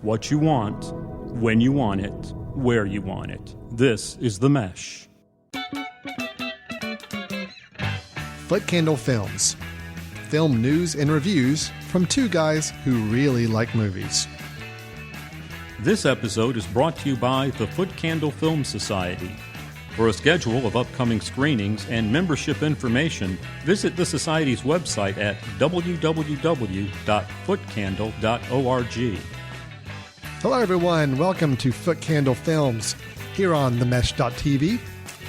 what you want, when you want it, where you want it. This is The Mesh. Footcandle Films. Film news and reviews from two guys who really like movies. This episode is brought to you by the Footcandle Film Society. For a schedule of upcoming screenings and membership information, visit the Society's website at www.footcandle.org. Hello everyone, welcome to Footcandle Films here on themesh.tv.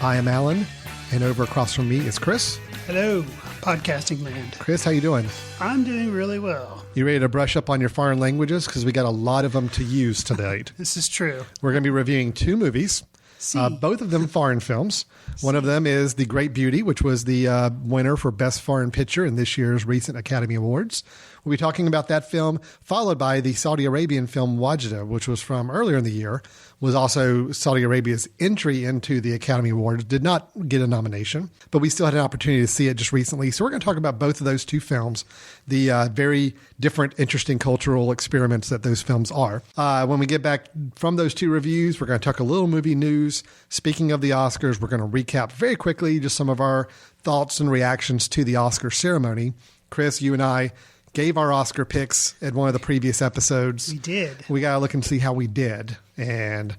I am Alan, and over across from me is Chris. Hello, podcasting land. Chris, how you doing? I'm doing really well. You ready to brush up on your foreign languages? Because we got a lot of them to use tonight. This is true. We're going to be reviewing two movies. Both of them foreign films. One of them is The Great Beauty, which was the winner for Best Foreign Picture in this year's recent Academy Awards. We'll be talking about that film, followed by the Saudi Arabian film Wadjda, which was from earlier in the year, was also Saudi Arabia's entry into the Academy Awards. Did not get a nomination, but we still had an opportunity to see it just recently. So we're going to talk about both of those two films, the very different, interesting cultural experiments that those films are. When we get back from those two reviews, we're going to talk a little movie news. Speaking of the Oscars, we're going to recap very quickly just some of our thoughts and reactions to the Oscar ceremony. Chris, you and I gave our Oscar picks at one of the previous episodes. We did. We got to look and see how we did. And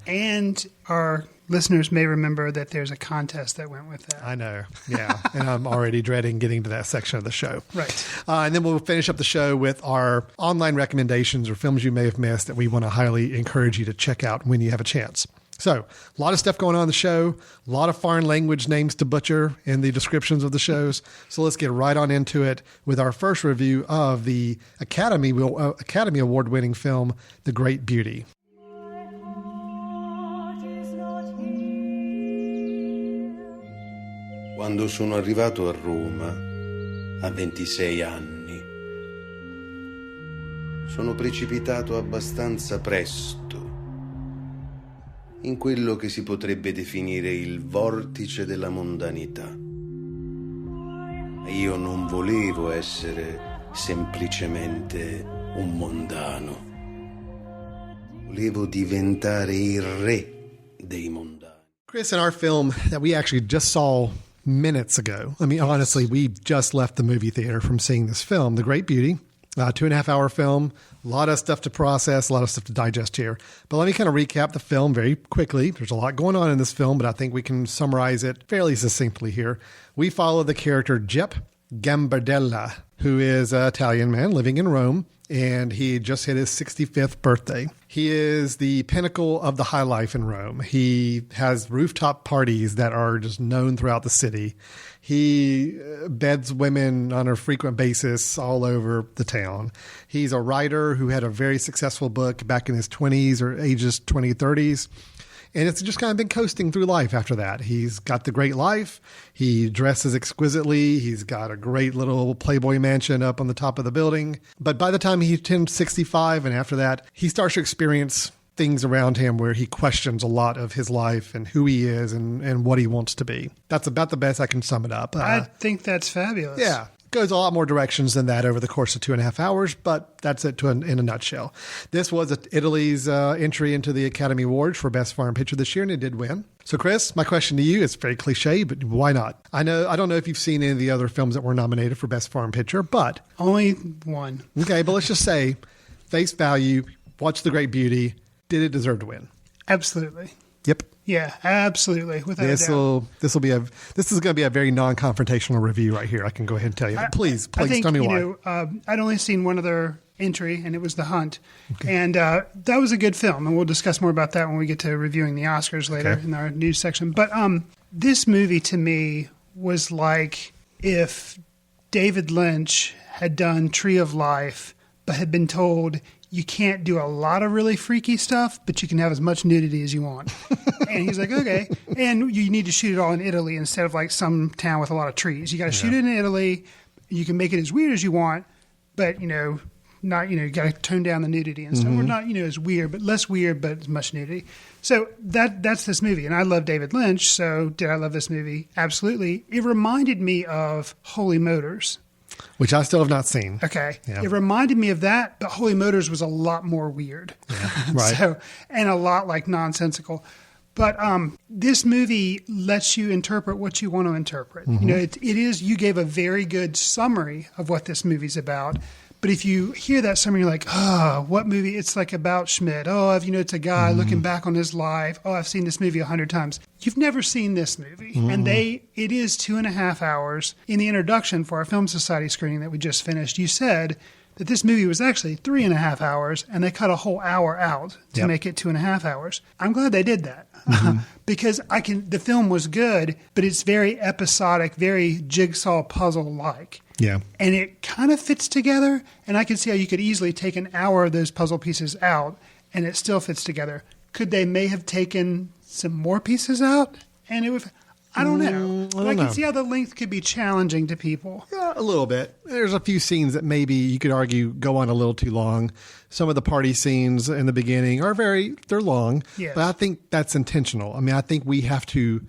our listeners may remember that there's a contest that went with that. I know. Yeah. And I'm already dreading getting to that section of the show. Right. And then we'll finish up the show with our online recommendations or films you may have missed that we want to highly encourage you to check out when you have a chance. So, a lot of stuff going on in the show, a lot of foreign language names to butcher in the descriptions of the shows. So let's get right on into it with our first review of the Academy Award-winning film, The Great Beauty. Quando sono arrivato a Roma, a 26 anni, sono precipitato abbastanza presto in quello che si potrebbe definire il vortice della mondanità. Io non volevo essere semplicemente un mondano. Volevo diventare il re dei mondani. Chris, in our film that we actually just saw minutes ago, I mean, honestly, we just left the movie theater from seeing this film, The Great Beauty. 2.5 hour film, a lot of stuff to process, a lot of stuff to digest here. But let me kind of recap the film very quickly. There's a lot going on in this film, but I think we can summarize it fairly succinctly here. We follow the character Giuseppe Gambardella, who is an Italian man living in Rome, and he just hit his 65th birthday. He is the pinnacle of the high life in Rome. He has rooftop parties that are just known throughout the city. He beds women on a frequent basis all over the town. He's a writer who had a very successful book back in his 20s or ages 20, 30s. And it's just kind of been coasting through life after that. He's got the great life. He dresses exquisitely. He's got a great little Playboy mansion up on the top of the building. But by the time he turns 65 and after that, he starts to experience things around him where he questions a lot of his life and who he is and what he wants to be. That's about the best I can sum it up. I think that's fabulous. Yeah. Goes a lot more directions than that over the course of 2.5 hours, but that's it in a nutshell. This was Italy's entry into the Academy Awards for Best Foreign Picture this year, and it did win. So, Chris, my question to you is very cliche, but why not? I don't know if you've seen any of the other films that were nominated for Best Foreign Picture, but only one. Okay, but let's just say, face value, watch The Great Beauty. Did it deserve to win? Absolutely. Yep. Yeah, absolutely. Without a doubt. This is going to be a very non-confrontational review right here. I can go ahead and tell you. Please tell me why. I'd only seen one other entry, and it was The Hunt. Okay. And that was a good film, and we'll discuss more about that when we get to reviewing the Oscars later in our news section. But this movie, to me, was like if David Lynch had done Tree of Life, but had been told, you can't do a lot of really freaky stuff, but you can have as much nudity as you want. And he's like, okay. And you need to shoot it all in Italy instead of like some town with a lot of trees. You got to shoot it in Italy. You can make it as weird as you want, but, you got to tone down the nudity and stuff. We're not, as weird, but less weird, but as much nudity. So that's this movie. And I love David Lynch. So did I love this movie? Absolutely. It reminded me of Holy Motors. which I still have not seen. Okay. Yeah. It reminded me of that, but Holy Motors was a lot more weird. Yeah, right. And a lot like nonsensical. But this movie lets you interpret what you want to interpret. Mm-hmm. It is, you gave a very good summary of what this movie's about. But if you hear that summary, you're like, what movie? It's like about Schmidt. It's a guy looking back on his life. I've seen this movie 100 times. You've never seen this movie. And it is 2.5 hours. In the introduction for our Film Society screening that we just finished, you said that this movie was actually 3.5 hours, and they cut a whole hour out to make it 2.5 hours. I'm glad they did that because the film was good, but it's very episodic, very jigsaw puzzle-like. Yeah. And it kind of fits together, and I can see how you could easily take an hour of those puzzle pieces out, and it still fits together. Could they may have taken some more pieces out, and it would... I don't know. But I can see how the length could be challenging to people. Yeah, a little bit. There's a few scenes that maybe you could argue go on a little too long. Some of the party scenes in the beginning they're long, yes. But I think that's intentional. I mean, I think we have to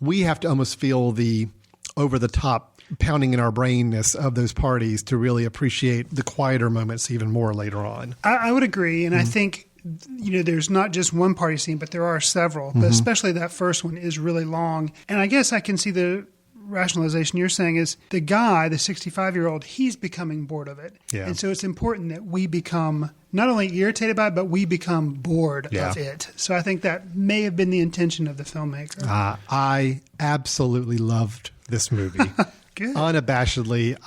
almost feel the over the top pounding in our brainness of those parties to really appreciate the quieter moments even more later on. I would agree. And I think, there's not just one party scene, but there are several. But especially that first one is really long. And I guess I can see the rationalization you're saying is the guy, the 65-year-old, he's becoming bored of it. Yeah. And so it's important that we become not only irritated by it, but we become bored of it. So I think that may have been the intention of the filmmaker. I absolutely loved this movie. Good. Unabashedly,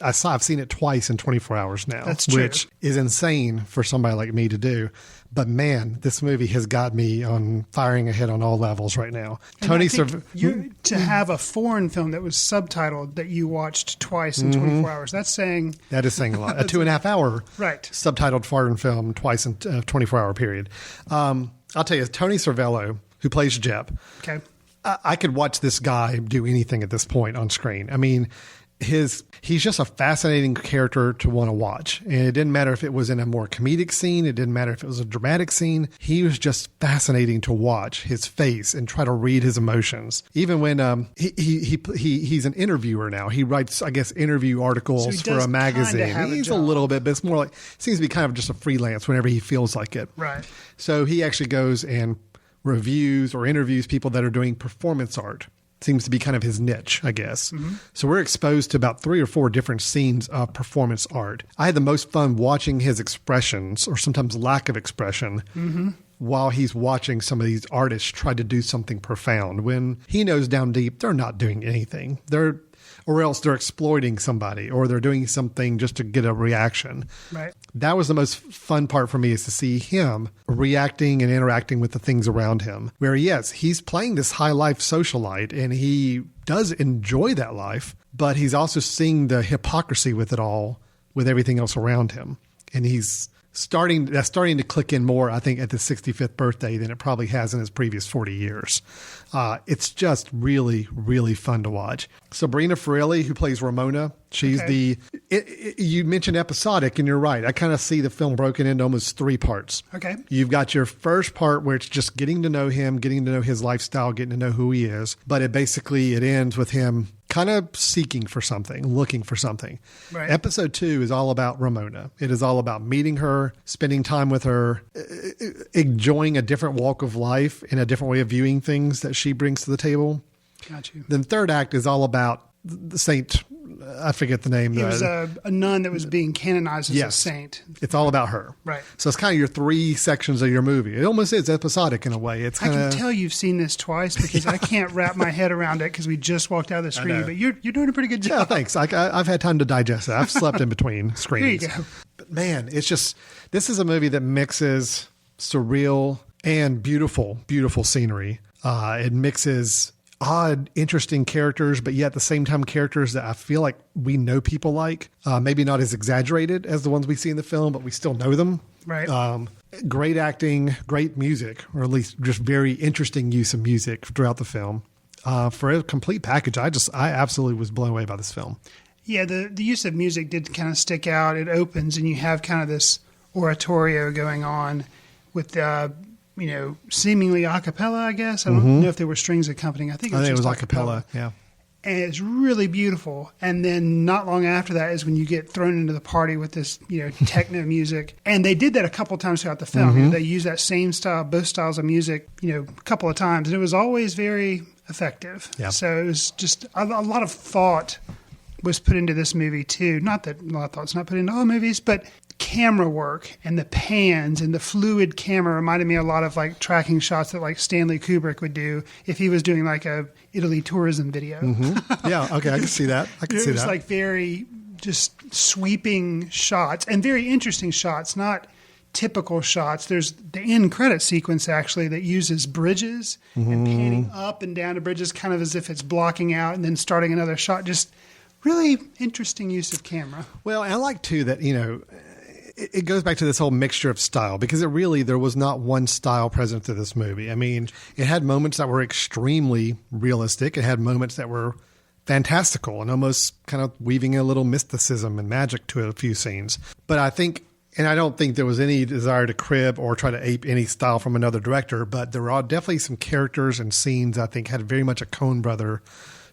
I've seen it twice in 24 hours now. That's true. Which is insane for somebody like me to do. But man, this movie has got me on firing ahead on all levels right now. To have a foreign film that was subtitled that you watched twice in 24 hours, that is saying a lot. A 2.5 hour subtitled foreign film twice in a 24-hour period. I'll tell you, Tony Cervello, who plays Jep, okay. I could watch this guy do anything at this point on screen. I mean, he's just a fascinating character to want to watch. And it didn't matter if it was in a more comedic scene. It didn't matter if it was a dramatic scene. He was just fascinating to watch his face and try to read his emotions. Even when he's an interviewer now. He writes, I guess, interview articles for a magazine. He's a little bit, but it's more like, seems to be kind of just a freelance whenever he feels like it. Right. So he actually goes and reviews or interviews people that are doing performance art. Seems to be kind of his niche, I guess. So we're exposed to about 3 or 4 different scenes of performance art. I had the most fun watching his expressions, or sometimes lack of expression, while he's watching some of these artists try to do something profound when he knows down deep they're not doing anything. Or else they're exploiting somebody, or they're doing something just to get a reaction. Right. That was the most fun part for me, is to see him reacting and interacting with the things around him. Where, yes, he's playing this high life socialite, and he does enjoy that life, but he's also seeing the hypocrisy with it all, with everything else around him. And that's starting to click in more, I think, at the 65th birthday than it probably has in his previous 40 years. It's just really, really fun to watch. Sabrina Farrelly, who plays Ramona, she's you mentioned episodic, and you're right. I kind of see the film broken into almost 3 parts. Okay. You've got your first part where it's just getting to know him, getting to know his lifestyle, getting to know who he is. But it ends with him kind of seeking for something, looking for something. Right. Episode 2 is all about Ramona. It is all about meeting her, spending time with her, enjoying a different walk of life and a different way of viewing things that she brings to the table. Got you. Then third act is all about the saint. I forget the name. It was a nun that was being canonized as a saint. It's all about her. Right. So it's kind of your 3 sections of your movie. It almost is episodic in a way. I can tell you've seen this twice because I can't wrap my head around it because we just walked out of the screening. But you're doing a pretty good job. Yeah, thanks. I've had time to digest it. I've slept in between screenings. There you go. But man, it's just, this is a movie that mixes surreal and beautiful, beautiful scenery. It mixes odd, interesting characters, but yet at the same time characters that I feel like we know people like. Maybe not as exaggerated as the ones we see in the film, but we still know them. Right. Great acting, great music, or at least just very interesting use of music throughout the film. For a complete package, I absolutely was blown away by this film. Yeah, the use of music did kind of stick out. It opens and you have kind of this oratorio going on with seemingly a cappella, I guess. I don't know if there were strings accompanying. I think it was a cappella. Yeah. and it's really beautiful. And then not long after that is when you get thrown into the party with this, techno music. And they did that a couple of times throughout the film. They used that same style, both styles of music, a couple of times, and it was always very effective. Yeah. So it was just a lot of thought was put into this movie too. Not that a lot of thought's not put into all movies, but camera work and the pans and the fluid camera reminded me a lot of like tracking shots that like Stanley Kubrick would do if he was doing like a Italy tourism video. Yeah, okay, I can see that. It was like very just sweeping shots and very interesting shots, not typical shots. There's the end credit sequence actually that uses bridges and panning up and down to bridges kind of as if it's blocking out and then starting another shot. Just really interesting use of camera. Well, I like too that, it goes back to this whole mixture of style because there was not one style present to this movie. I mean, it had moments that were extremely realistic. It had moments that were fantastical and almost kind of weaving a little mysticism and magic to a few scenes. But I don't think there was any desire to crib or try to ape any style from another director, but there are definitely some characters and scenes I think had very much a Coen brother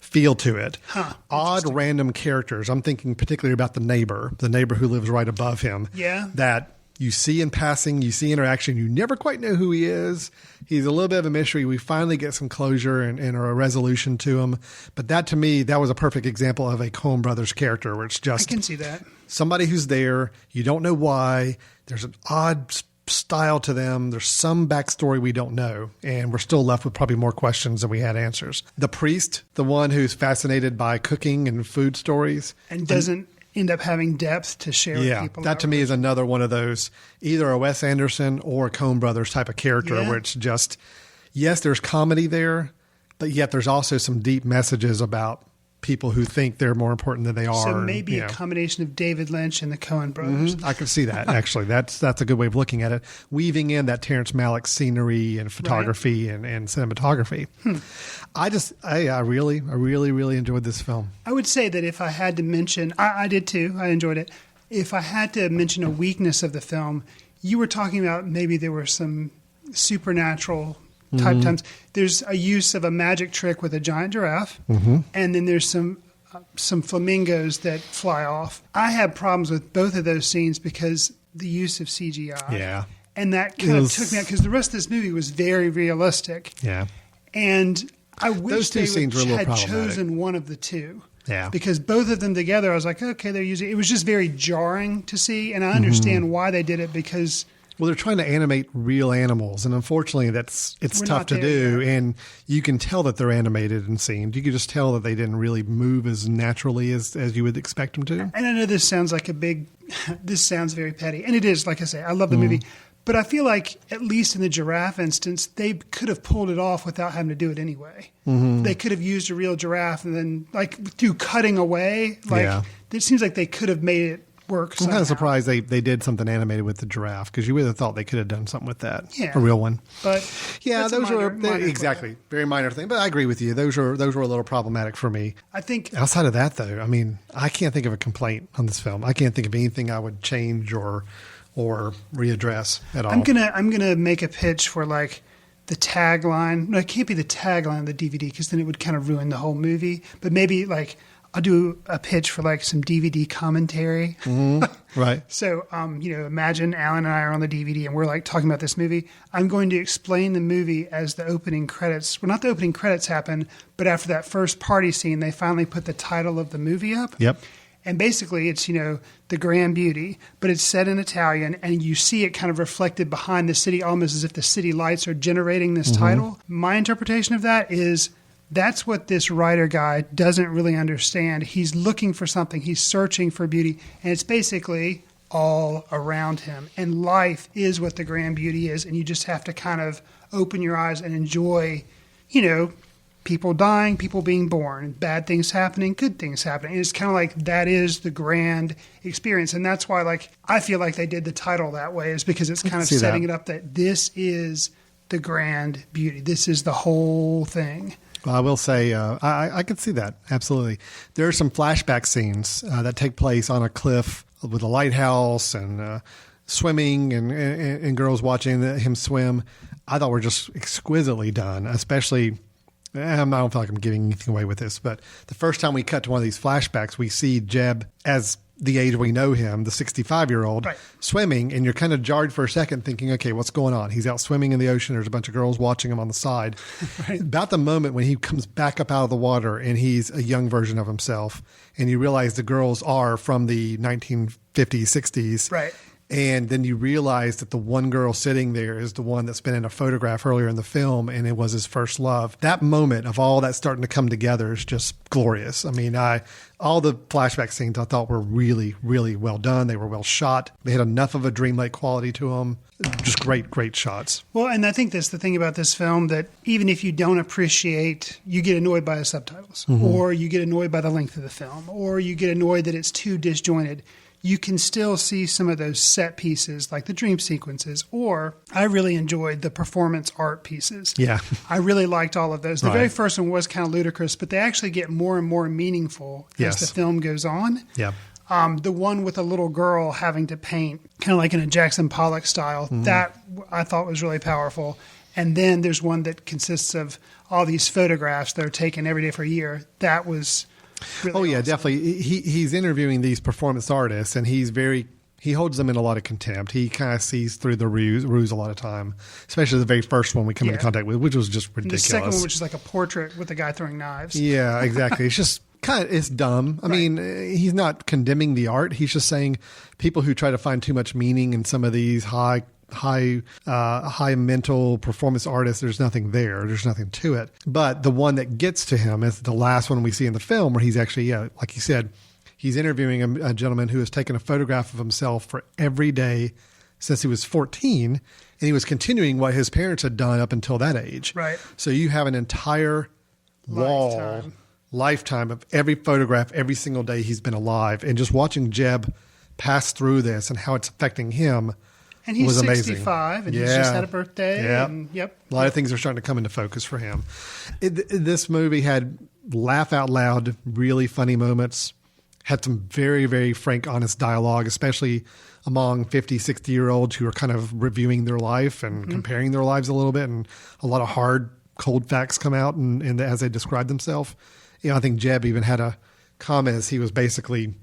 feel to it. Odd random characters. I'm thinking particularly about the neighbor who lives right above him. Yeah. That you see in passing, you see interaction, you never quite know who he is. He's a little bit of a mystery. We finally get some closure and a resolution to him. But that to me, that was a perfect example of a Coen Brothers character where it's just I can see that. Somebody who's there, you don't know why. There's an odd style to them. There's some backstory we don't know, and we're still left with probably more questions than we had answers. The priest, the one who's fascinated by cooking and food stories. And doesn't end up having depth to share with people. That to me is another one of those, either a Wes Anderson or a Coen Brothers type of character where it's just, yes, there's comedy there, but yet there's also some deep messages about people who think they're more important than they are. So maybe a combination of David Lynch and the Coen brothers. I can see that, actually. That's a good way of looking at it. Weaving in that Terrence Malick scenery and photography and cinematography. I really enjoyed this film. I would say that if I had to mention, I did too, I enjoyed it. If I had to mention a weakness of the film, you were talking about maybe there were some supernatural type times. There's a use of a magic trick with a giant giraffe, and then there's some flamingos that fly off. I had problems with both of those scenes because the use of CGI. Yeah. And that kind of took me out because the rest of this movie was very realistic. Yeah. And I wish they had chosen one of the two. Yeah. Because both of them together, I was like, okay, they're using it. Was just very jarring to see, and I understand why they did it because. Well, they're trying to animate real animals, and unfortunately, it's tough to do. Yet. And you can tell that they're animated and scenes. You can just tell that they didn't really move as naturally as you would expect them to. And I know this sounds like this sounds very petty, and it is. Like I say, I love the movie, but I feel like at least in the giraffe instance, they could have pulled it off without having to do it anyway. They could have used a real giraffe, and then through cutting away, it seems like they could have made it. I'm kind of surprised they did something animated with the giraffe because you would have thought they could have done something with that. Yeah. A real one. But yeah, those were exactly very minor thing. But I agree with you. Those were a little problematic for me. I think outside of that, though, I mean, I can't think of a complaint on this film. I can't think of anything I would change or readdress at all. I'm gonna make a pitch for the tagline. No, it can't be the tagline of the DVD because then it would kind of ruin the whole movie. But maybe I'll do a pitch for some DVD commentary. Right. So, imagine Alan and I are on the DVD and we're talking about this movie. I'm going to explain the movie as the opening credits. Well, not the opening credits happen, but after that first party scene, they finally put the title of the movie up. Yep. And basically it's, The Grand Beauty, but it's set in Italian and you see it kind of reflected behind the city, almost as if the city lights are generating this title. My interpretation of that is that's what this writer guy doesn't really understand. He's looking for something. He's searching for beauty. And it's basically all around him. And life is what the grand beauty is. And you just have to kind of open your eyes and enjoy, people dying, people being born, bad things happening, good things happening. And it's kind of that is the grand experience. And that's why I feel like they did the title that way is because it's kind of setting it up that this is the grand beauty. This is the whole thing. Well, I will say I could see that. Absolutely. There are some flashback scenes that take place on a cliff with a lighthouse and swimming and girls watching him swim. I thought were just exquisitely done, especially I don't feel like I'm giving anything away with this, but the first time we cut to one of these flashbacks, we see Jeb as the age we know him, the 65-year-old, swimming, and you're kind of jarred for a second thinking, okay, what's going on? He's out swimming in the ocean. There's a bunch of girls watching him on the side. About the moment when he comes back up out of the water and he's a young version of himself, and you realize the girls are from the 1950s, 60s. Right. And then you realize that the one girl sitting there is the one that's been in a photograph earlier in the film, and it was his first love. That moment of all that starting to come together is just glorious. I mean, all the flashback scenes I thought were really, really well done. They were well shot. They had enough of a dreamlike quality to them. Just great shots. Well, and I think that's the thing about this film, that even if you don't appreciate, you get annoyed by the subtitles, or you get annoyed by the length of the film, or you get annoyed that it's too disjointed, you can still see some of those set pieces like the dream sequences, or I really enjoyed the performance art pieces. Yeah. I really liked all of those. The very first one was kind of ludicrous, but they actually get more and more meaningful as the film goes on. Yeah. The one with a little girl having to paint, kind of like in a Jackson Pollock style, that I thought was really powerful. And then there's one that consists of all these photographs that are taken every day for a year. That was really awesome. Definitely. He's interviewing these performance artists, and he holds them in a lot of contempt. He kind of sees through the ruse a lot of time, especially the very first one we come into contact with, which was just ridiculous. And the second one, which is like a portrait with a guy throwing knives. Yeah, exactly. It's just it's dumb. I mean, he's not condemning the art. He's just saying people who try to find too much meaning in some of these high mental performance artists, there's nothing there. There's nothing to it. But the one that gets to him is the last one we see in the film, where he's actually, like you said, he's interviewing a gentleman who has taken a photograph of himself for every day since he was 14, and he was continuing what his parents had done up until that age. Right. So you have an entire lifetime of every photograph every single day he's been alive, and just watching Jeb pass through this and how it's affecting him. And he's was 65, and he's just had a birthday. Yeah. And, a lot of things are starting to come into focus for him. This movie had laugh out loud, really funny moments, had some very, very frank, honest dialogue, especially among 50, 60-year-olds who are kind of reviewing their life and comparing their lives a little bit, and a lot of hard, cold facts come out and as they describe themselves. I think Jeb even had a comment as he was basically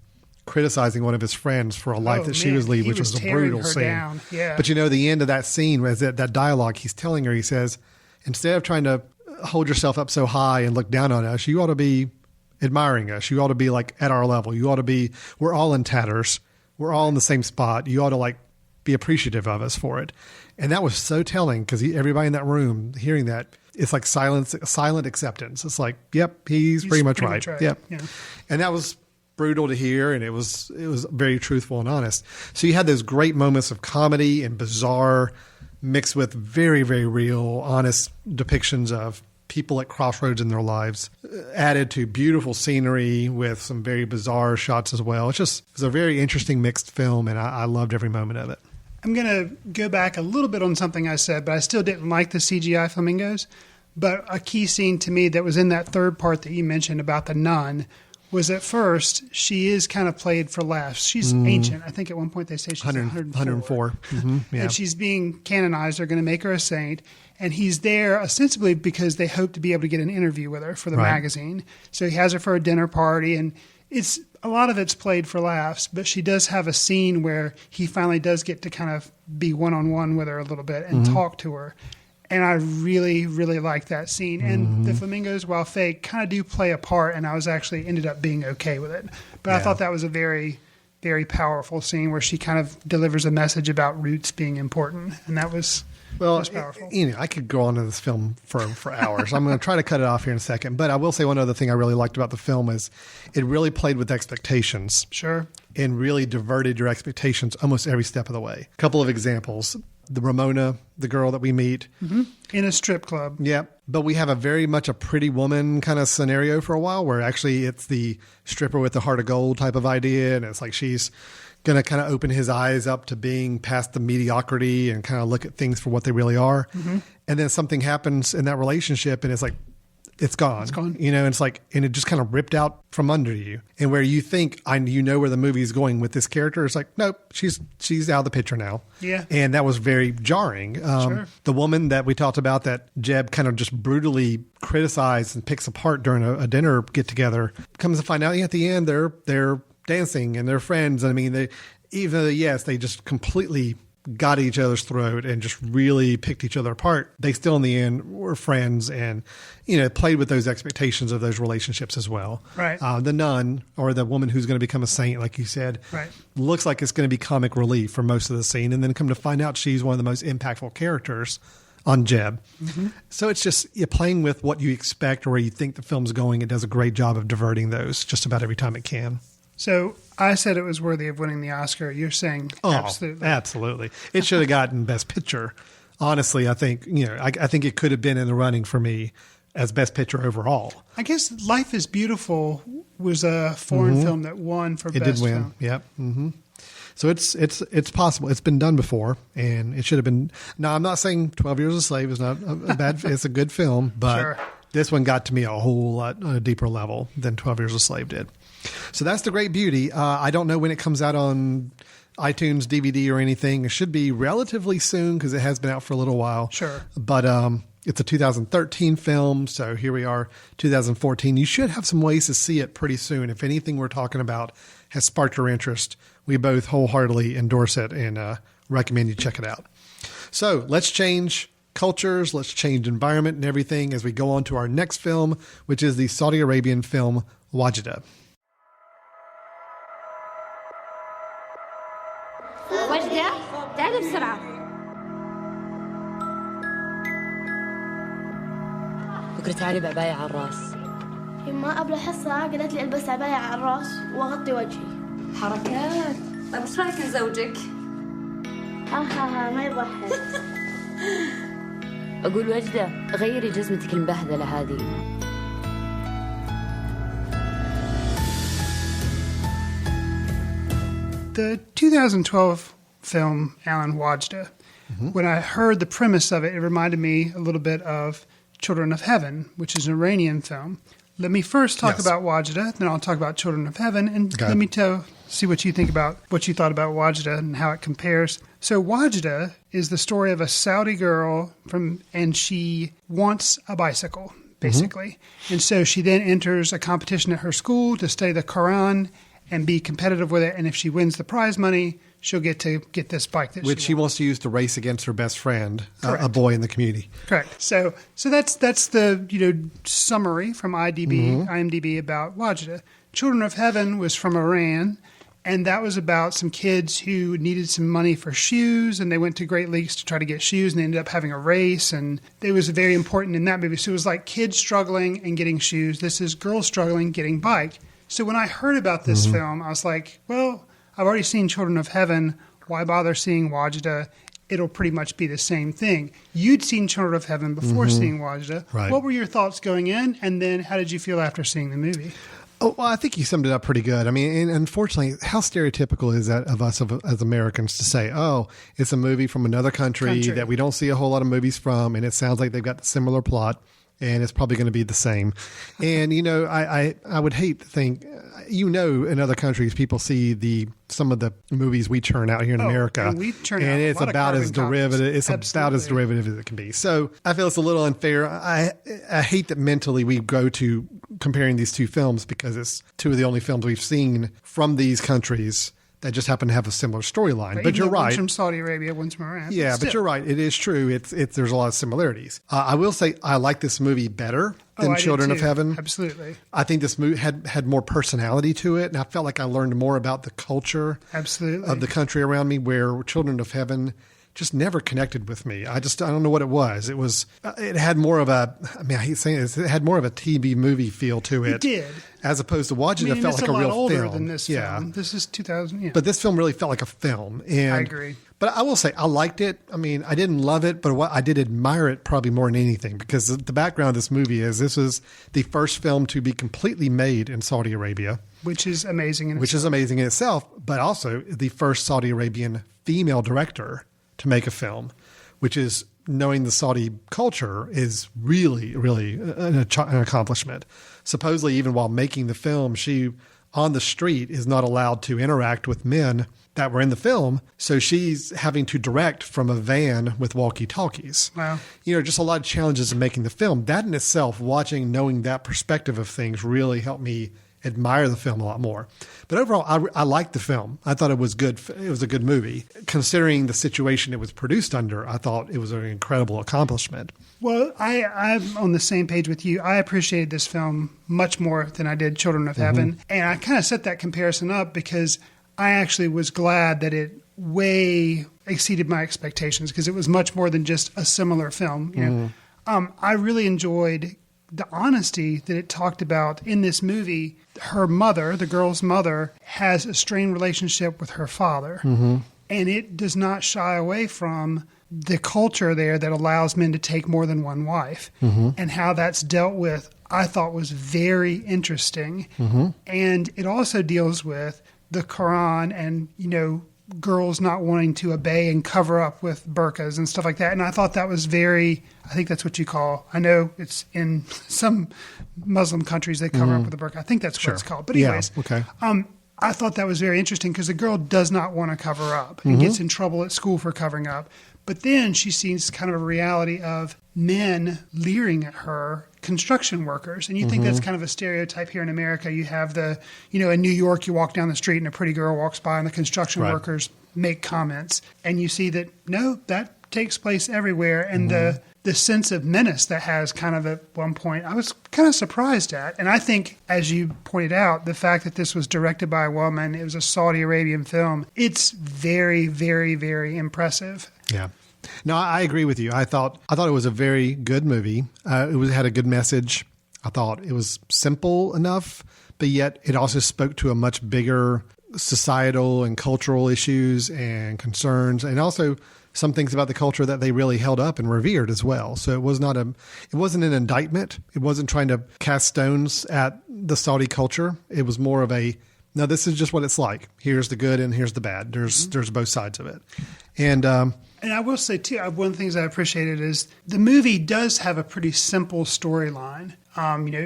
criticizing one of his friends for a life that she was leading, which was a brutal scene. Yeah. But the end of that scene was that dialogue. He's telling her, he says, instead of trying to hold yourself up so high and look down on us, you ought to be admiring us. You ought to be like at our level. You ought to be, we're all in tatters. We're all in the same spot. You ought to be appreciative of us for it. And that was so telling, because everybody in that room hearing that, it's like silent acceptance. It's like, yep, he's pretty much right. Yep. Yeah. And that was brutal to hear, and it was very truthful and honest. So you had those great moments of comedy and bizarre mixed with very, very real, honest depictions of people at crossroads in their lives, added to beautiful scenery with some very bizarre shots as well. It was a very interesting mixed film, and I loved every moment of it. I'm going to go back a little bit on something I said, but I still didn't like the CGI flamingos. But a key scene to me that was in that third part that you mentioned about the nun was, at first, she is kind of played for laughs. She's ancient. I think at one point they say she's 104. Yeah. And she's being canonized. They're going to make her a saint. And he's there ostensibly because they hope to be able to get an interview with her for the magazine. So he has her for a dinner party, and a lot of it's played for laughs, but she does have a scene where he finally does get to kind of be one-on-one with her a little bit and talk to her. And I really, really like that scene. And the flamingos, while fake, kind of do play a part, and I was actually ended up being okay with it. But I thought that was a very, very powerful scene where she kind of delivers a message about roots being important, and that was powerful. I could go on to this film for hours. I'm going to try to cut it off here in a second. But I will say one other thing I really liked about the film is it really played with expectations. Sure. And really diverted your expectations almost every step of the way. A couple of examples. The Ramona, the girl that we meet. In a strip club. Yeah. But we have a very much a Pretty Woman kind of scenario for a while, where actually it's the stripper with the heart of gold type of idea. And it's like she's going to kind of open his eyes up to being past the mediocrity and kind of look at things for what they really are. And then something happens in that relationship, and it's like it's gone. It's gone. You know, and it's like, and it just kind of ripped out from under you. And where you think you know where the movie is going with this character, it's like, nope, she's out of the picture now. Yeah. And that was very jarring. Sure. The woman that we talked about that Jeb kind of just brutally criticized and picks apart during a dinner get together, comes to find out at the end they're dancing and they're friends. I mean, they just completely got each other's throat and just really picked each other apart. They still in the end were friends and, played with those expectations of those relationships as well. Right. The nun, or the woman who's going to become a saint, like you said, right, looks like it's going to be comic relief for most of the scene. And then come to find out she's one of the most impactful characters on Jeb. Mm-hmm. So it's just you're playing with what you expect or where you think the film's going. It does a great job of diverting those just about every time it can. So I said it was worthy of winning the Oscar. You're saying absolutely. Absolutely. It should have gotten Best Picture. Honestly, I think, I think it could have been in the running for me as Best Picture overall. I guess Life is Beautiful was a foreign film that won for Best Film. It did win, yep. Mm-hmm. So it's possible. It's been done before, and it should have been. Now, I'm not saying 12 Years a Slave is not a bad. It's a good film, but sure, this one got to me a whole lot on a deeper level than 12 Years a Slave did. So that's The Great Beauty. I don't know when it comes out on iTunes, DVD, or anything. It should be relatively soon because it has been out for a little while. Sure. But it's a 2013 film, so here we are, 2014. You should have some ways to see it pretty soon. If anything we're talking about has sparked your interest, we both wholeheartedly endorse it and recommend you check it out. So let's change cultures, let's change environment and everything as we go on to our next film, which is the Saudi Arabian film Wadjda. وجدة تعالي بسرعة. بكرة تعالي بعباية على الراس. يما قبل حصة قالت لي البس عباية على الراس واغطي وجهي. حركات. طيب وش رايك نزوجك؟ ما يضحك. أقول وجدة غيري جزمتك المبهذلة هذه. The 2012 film Alan Wadjda, when I heard the premise of it, it reminded me a little bit of Children of Heaven, which is an Iranian film. Let me first talk about Wadjda, then I'll talk about Children of Heaven, and let me see what you think about what you thought about Wadjda and how it compares. So Wadjda is the story of a Saudi girl and she wants a bicycle, basically. And so she then enters a competition at her school to study the Quran and be competitive with it. And if she wins the prize money, she'll get to get this bike that she wants to use to race against her best friend, a boy in the community. Correct. So that's the summary from IMDb about Wadjda. Children of Heaven was from Iran, and that was about some kids who needed some money for shoes, and they went to great lengths to try to get shoes, and they ended up having a race, and it was very important in that movie. So it was like kids struggling and getting shoes. This is girls struggling, getting bike. So when I heard about this film, I was like, well, I've already seen Children of Heaven. Why bother seeing Wadjda? It'll pretty much be the same thing. You'd seen Children of Heaven before seeing Wadjda. Right. What were your thoughts going in? And then how did you feel after seeing the movie? Oh, well, I think you summed it up pretty good. I mean, and unfortunately, how stereotypical is that of us as Americans to say, oh, it's a movie from another country that we don't see a whole lot of movies from, and it sounds like they've got a similar plot. And it's probably going to be the same. And, I would hate to think, in other countries, people see some of the movies we churn out here in America. And we churn out it's a lot about of as derivative. It's about as derivative as it can be. So I feel it's a little unfair. I hate that mentally we go to comparing these two films because it's two of the only films we've seen from these countries that just happen to have a similar storyline. But you're right. One's from Saudi Arabia, one's from Iran. Yeah, but you're right. It is true. There's a lot of similarities. I will say I like this movie better than Children of Heaven. Absolutely. I think this movie had more personality to it, and I felt like I learned more about the culture of the country around me, where Children of Heaven just never connected with me. I don't know what it was. It had more of I hate saying this, it had more of a TV movie feel to it. It did. As opposed to Wadjda, it felt like a real older film. Than this film. This is 2000. Yeah. But this film really felt like a film. And, I agree. But I will say I liked it. I mean, I didn't love it, but I did admire it probably more than anything because the background of this movie is this was the first film to be completely made in Saudi Arabia. Which is amazing in itself, but also the first Saudi Arabian female director to make a film, which is knowing the Saudi culture is really, really an accomplishment. Supposedly, even while making the film, she on the street is not allowed to interact with men that were in the film. So she's having to direct from a van with walkie-talkies. Wow. Just a lot of challenges in making the film. That in itself, knowing that perspective of things really helped me admire the film a lot more. But overall, I liked the film. I thought it was good. It was a good movie. Considering the situation it was produced under, I thought it was an incredible accomplishment. Well, I'm on the same page with you. I appreciated this film much more than I did Children of Heaven. And I kind of set that comparison up because I actually was glad that it way exceeded my expectations because it was much more than just a similar film. I really enjoyed the honesty that it talked about in this movie. Her mother, the girl's mother, has a strained relationship with her father. And it does not shy away from the culture there that allows men to take more than one wife. And how that's dealt with, I thought was very interesting. And it also deals with the Quran and, girls not wanting to obey and cover up with burqas and stuff like that. And I thought that was I think that's what you call, I know it's in some Muslim countries they cover up with a burqa. I think that's what it's called. But anyways, I thought that was very interesting because the girl does not want to cover up and gets in trouble at school for covering up. But then she sees kind of a reality of men leering at her, construction workers. And you think that's kind of a stereotype here in America. You have in New York, you walk down the street and a pretty girl walks by and the construction workers make comments. And you see that, no, that takes place everywhere. And the sense of menace that has kind of at one point, I was kind of surprised at. And I think, as you pointed out, the fact that this was directed by a woman, it was a Saudi Arabian film, it's very, very, very impressive. Yeah. No, I agree with you. I thought it was a very good movie. It had a good message. I thought it was simple enough, but yet it also spoke to a much bigger societal and cultural issues and concerns, and also some things about the culture that they really held up and revered as well. So it wasn't an indictment. It wasn't trying to cast stones at the Saudi culture. It was more of no, this is just what it's like. Here's the good and here's the bad. There's both sides of it. And I will say, too, one of the things I appreciated is the movie does have a pretty simple storyline.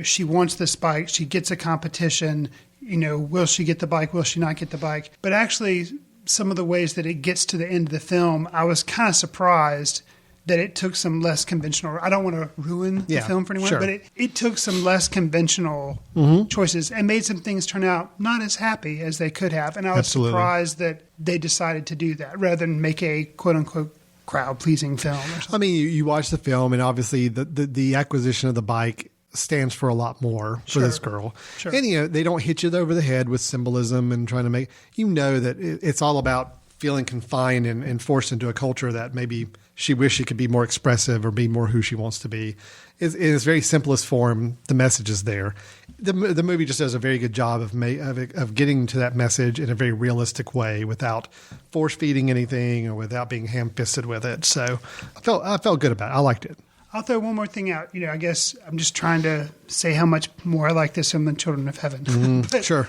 She wants this bike. She gets a competition. Will she get the bike? Will she not get the bike? But actually, some of the ways that it gets to the end of the film, I was kind of surprised that it took some less conventional. I don't want to ruin the film for anyone, but it took some less conventional choices and made some things turn out not as happy as they could have. And I was surprised that they decided to do that rather than make a quote unquote crowd pleasing film. I mean, you watch the film, and obviously the acquisition of the bike stands for a lot more for this girl. Sure. And they don't hit you over the head with symbolism and trying to make that it's all about feeling confined and forced into a culture that maybe she wished she could be more expressive or be more who she wants to be. In its very simplest form, the message is there. The movie just does a very good job of getting to that message in a very realistic way without force feeding anything or without being ham-fisted with it. So I felt good about it. I liked it. I'll throw one more thing out. I guess I'm just trying to say how much more I like this film than Children of Heaven. Sure.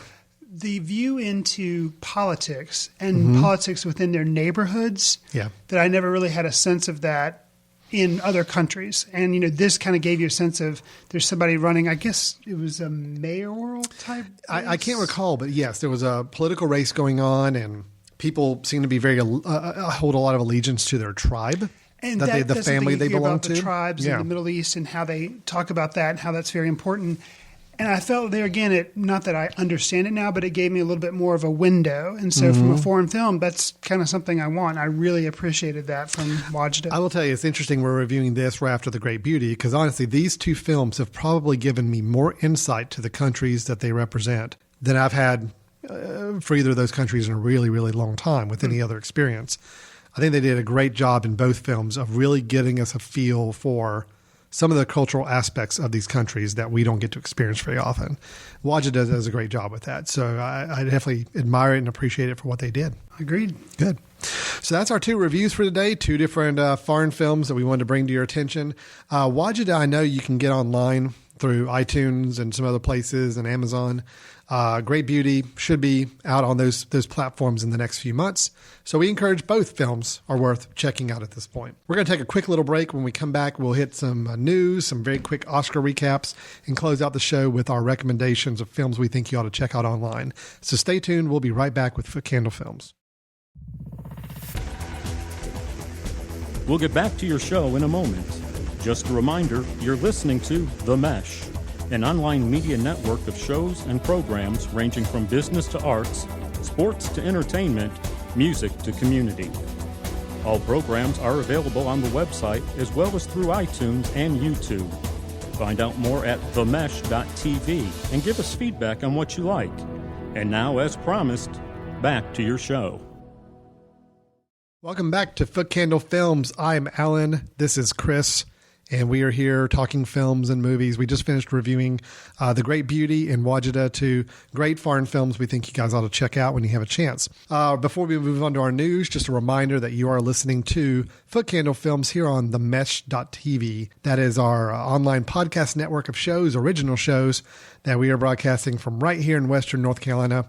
The view into politics and politics within their neighborhoods, that I never really had a sense of that in other countries. And, this kind of gave you a sense of there's somebody running, I guess it was a mayoral type race? I can't recall, but yes, there was a political race going on, and people seem to be hold a lot of allegiance to their tribe. And the family they belong to. The tribes in the Middle East and how they talk about that and how that's very important. And I felt there again, not that I understand it now, but it gave me a little bit more of a window. And so from a foreign film, that's kind of something I want. I really appreciated that from Wadjda. I will tell you, it's interesting we're reviewing this right after The Great Beauty, because honestly, these two films have probably given me more insight to the countries that they represent than I've had for either of those countries in a really, really long time with any other experience. I think they did a great job in both films of really getting us a feel for some of the cultural aspects of these countries that we don't get to experience very often. Wadjda does a great job with that. So I definitely admire it and appreciate it for what they did. Agreed. Good. So that's our two reviews for today, two different foreign films that we wanted to bring to your attention. Wadjda, I know you can get online through iTunes and some other places and Amazon. Great Beauty should be out on those platforms in the next few months. So we encourage both films are worth checking out at this point. We're going to take a quick little break. When we come back, we'll hit some news, some very quick Oscar recaps, and close out the show with our recommendations of films we think you ought to check out online. So stay tuned. We'll be right back with Footcandle Films. We'll get back to your show in a moment. Just a reminder, you're listening to The Mesh, an online media network of shows and programs ranging from business to arts, sports to entertainment, music to community. All programs are available on the website as well as through iTunes and YouTube. Find out more at themesh.tv and give us feedback on what you like. And now, as promised, back to your show. Welcome back to Footcandle Films. I'm Alan. This is Chris. And we are here talking films and movies. We just finished reviewing The Great Beauty and Wadjda, two great foreign films we think you guys ought to check out when you have a chance. Before we move on to our news, just a reminder that you are listening to Footcandle Films here on themesh.tv. That is our online podcast network of shows, original shows that we are broadcasting from right here in Western North Carolina.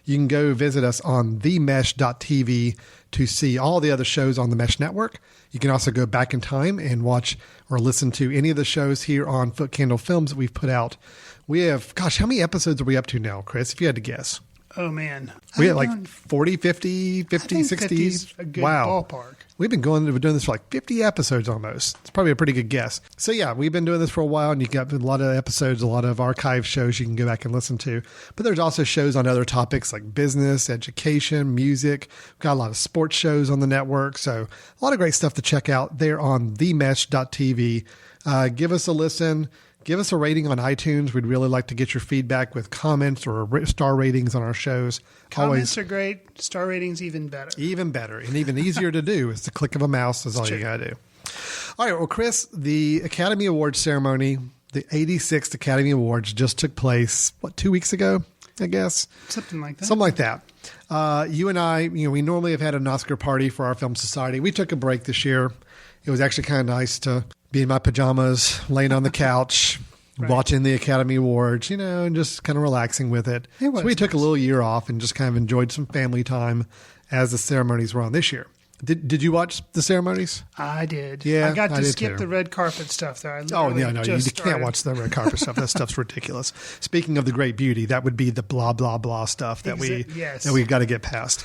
You can go visit us on themesh.tv to see all the other shows on the Mesh Network. You can also go back in time and watch or listen to any of the shows here on Footcandle Films that we've put out. We have, how many episodes are we up to now, Chris, if you had to guess? Oh, man. We had like 40, 50, 60. 50 is a good ballpark. We've been doing this for like 50 episodes almost. It's probably a pretty good guess. So yeah, we've been doing this for a while, and you've got a lot of episodes, a lot of archive shows you can go back and listen to. But there's also shows on other topics like business, education, music. We've got a lot of sports shows on the network. So a lot of great stuff to check out there on themesh.tv. Give us a listen. Give us a rating on iTunes. We'd really like to get your feedback with comments or star ratings on our shows. Comments are great. Star ratings even better. Even better. And even easier to do. It's the click of a mouse is all you got to do. All right. Well, Chris, the Academy Awards ceremony, the 86th Academy Awards just took place, 2 weeks ago, I guess? Something like that. Something like that. You and I, we normally have had an Oscar party for our film society. We took a break this year. It was actually kind of nice to be in my pajamas, laying on the couch, watching the Academy Awards, and just kind of relaxing with it. So we took a little year off and just kind of enjoyed some family time as the ceremonies were on this year. Did you watch the ceremonies? I did. Yeah, I got to skip the red carpet stuff there. No, you can't watch the red carpet stuff. That stuff's ridiculous. Speaking of the Great Beauty, that would be the blah, blah, blah stuff that we've got to get past.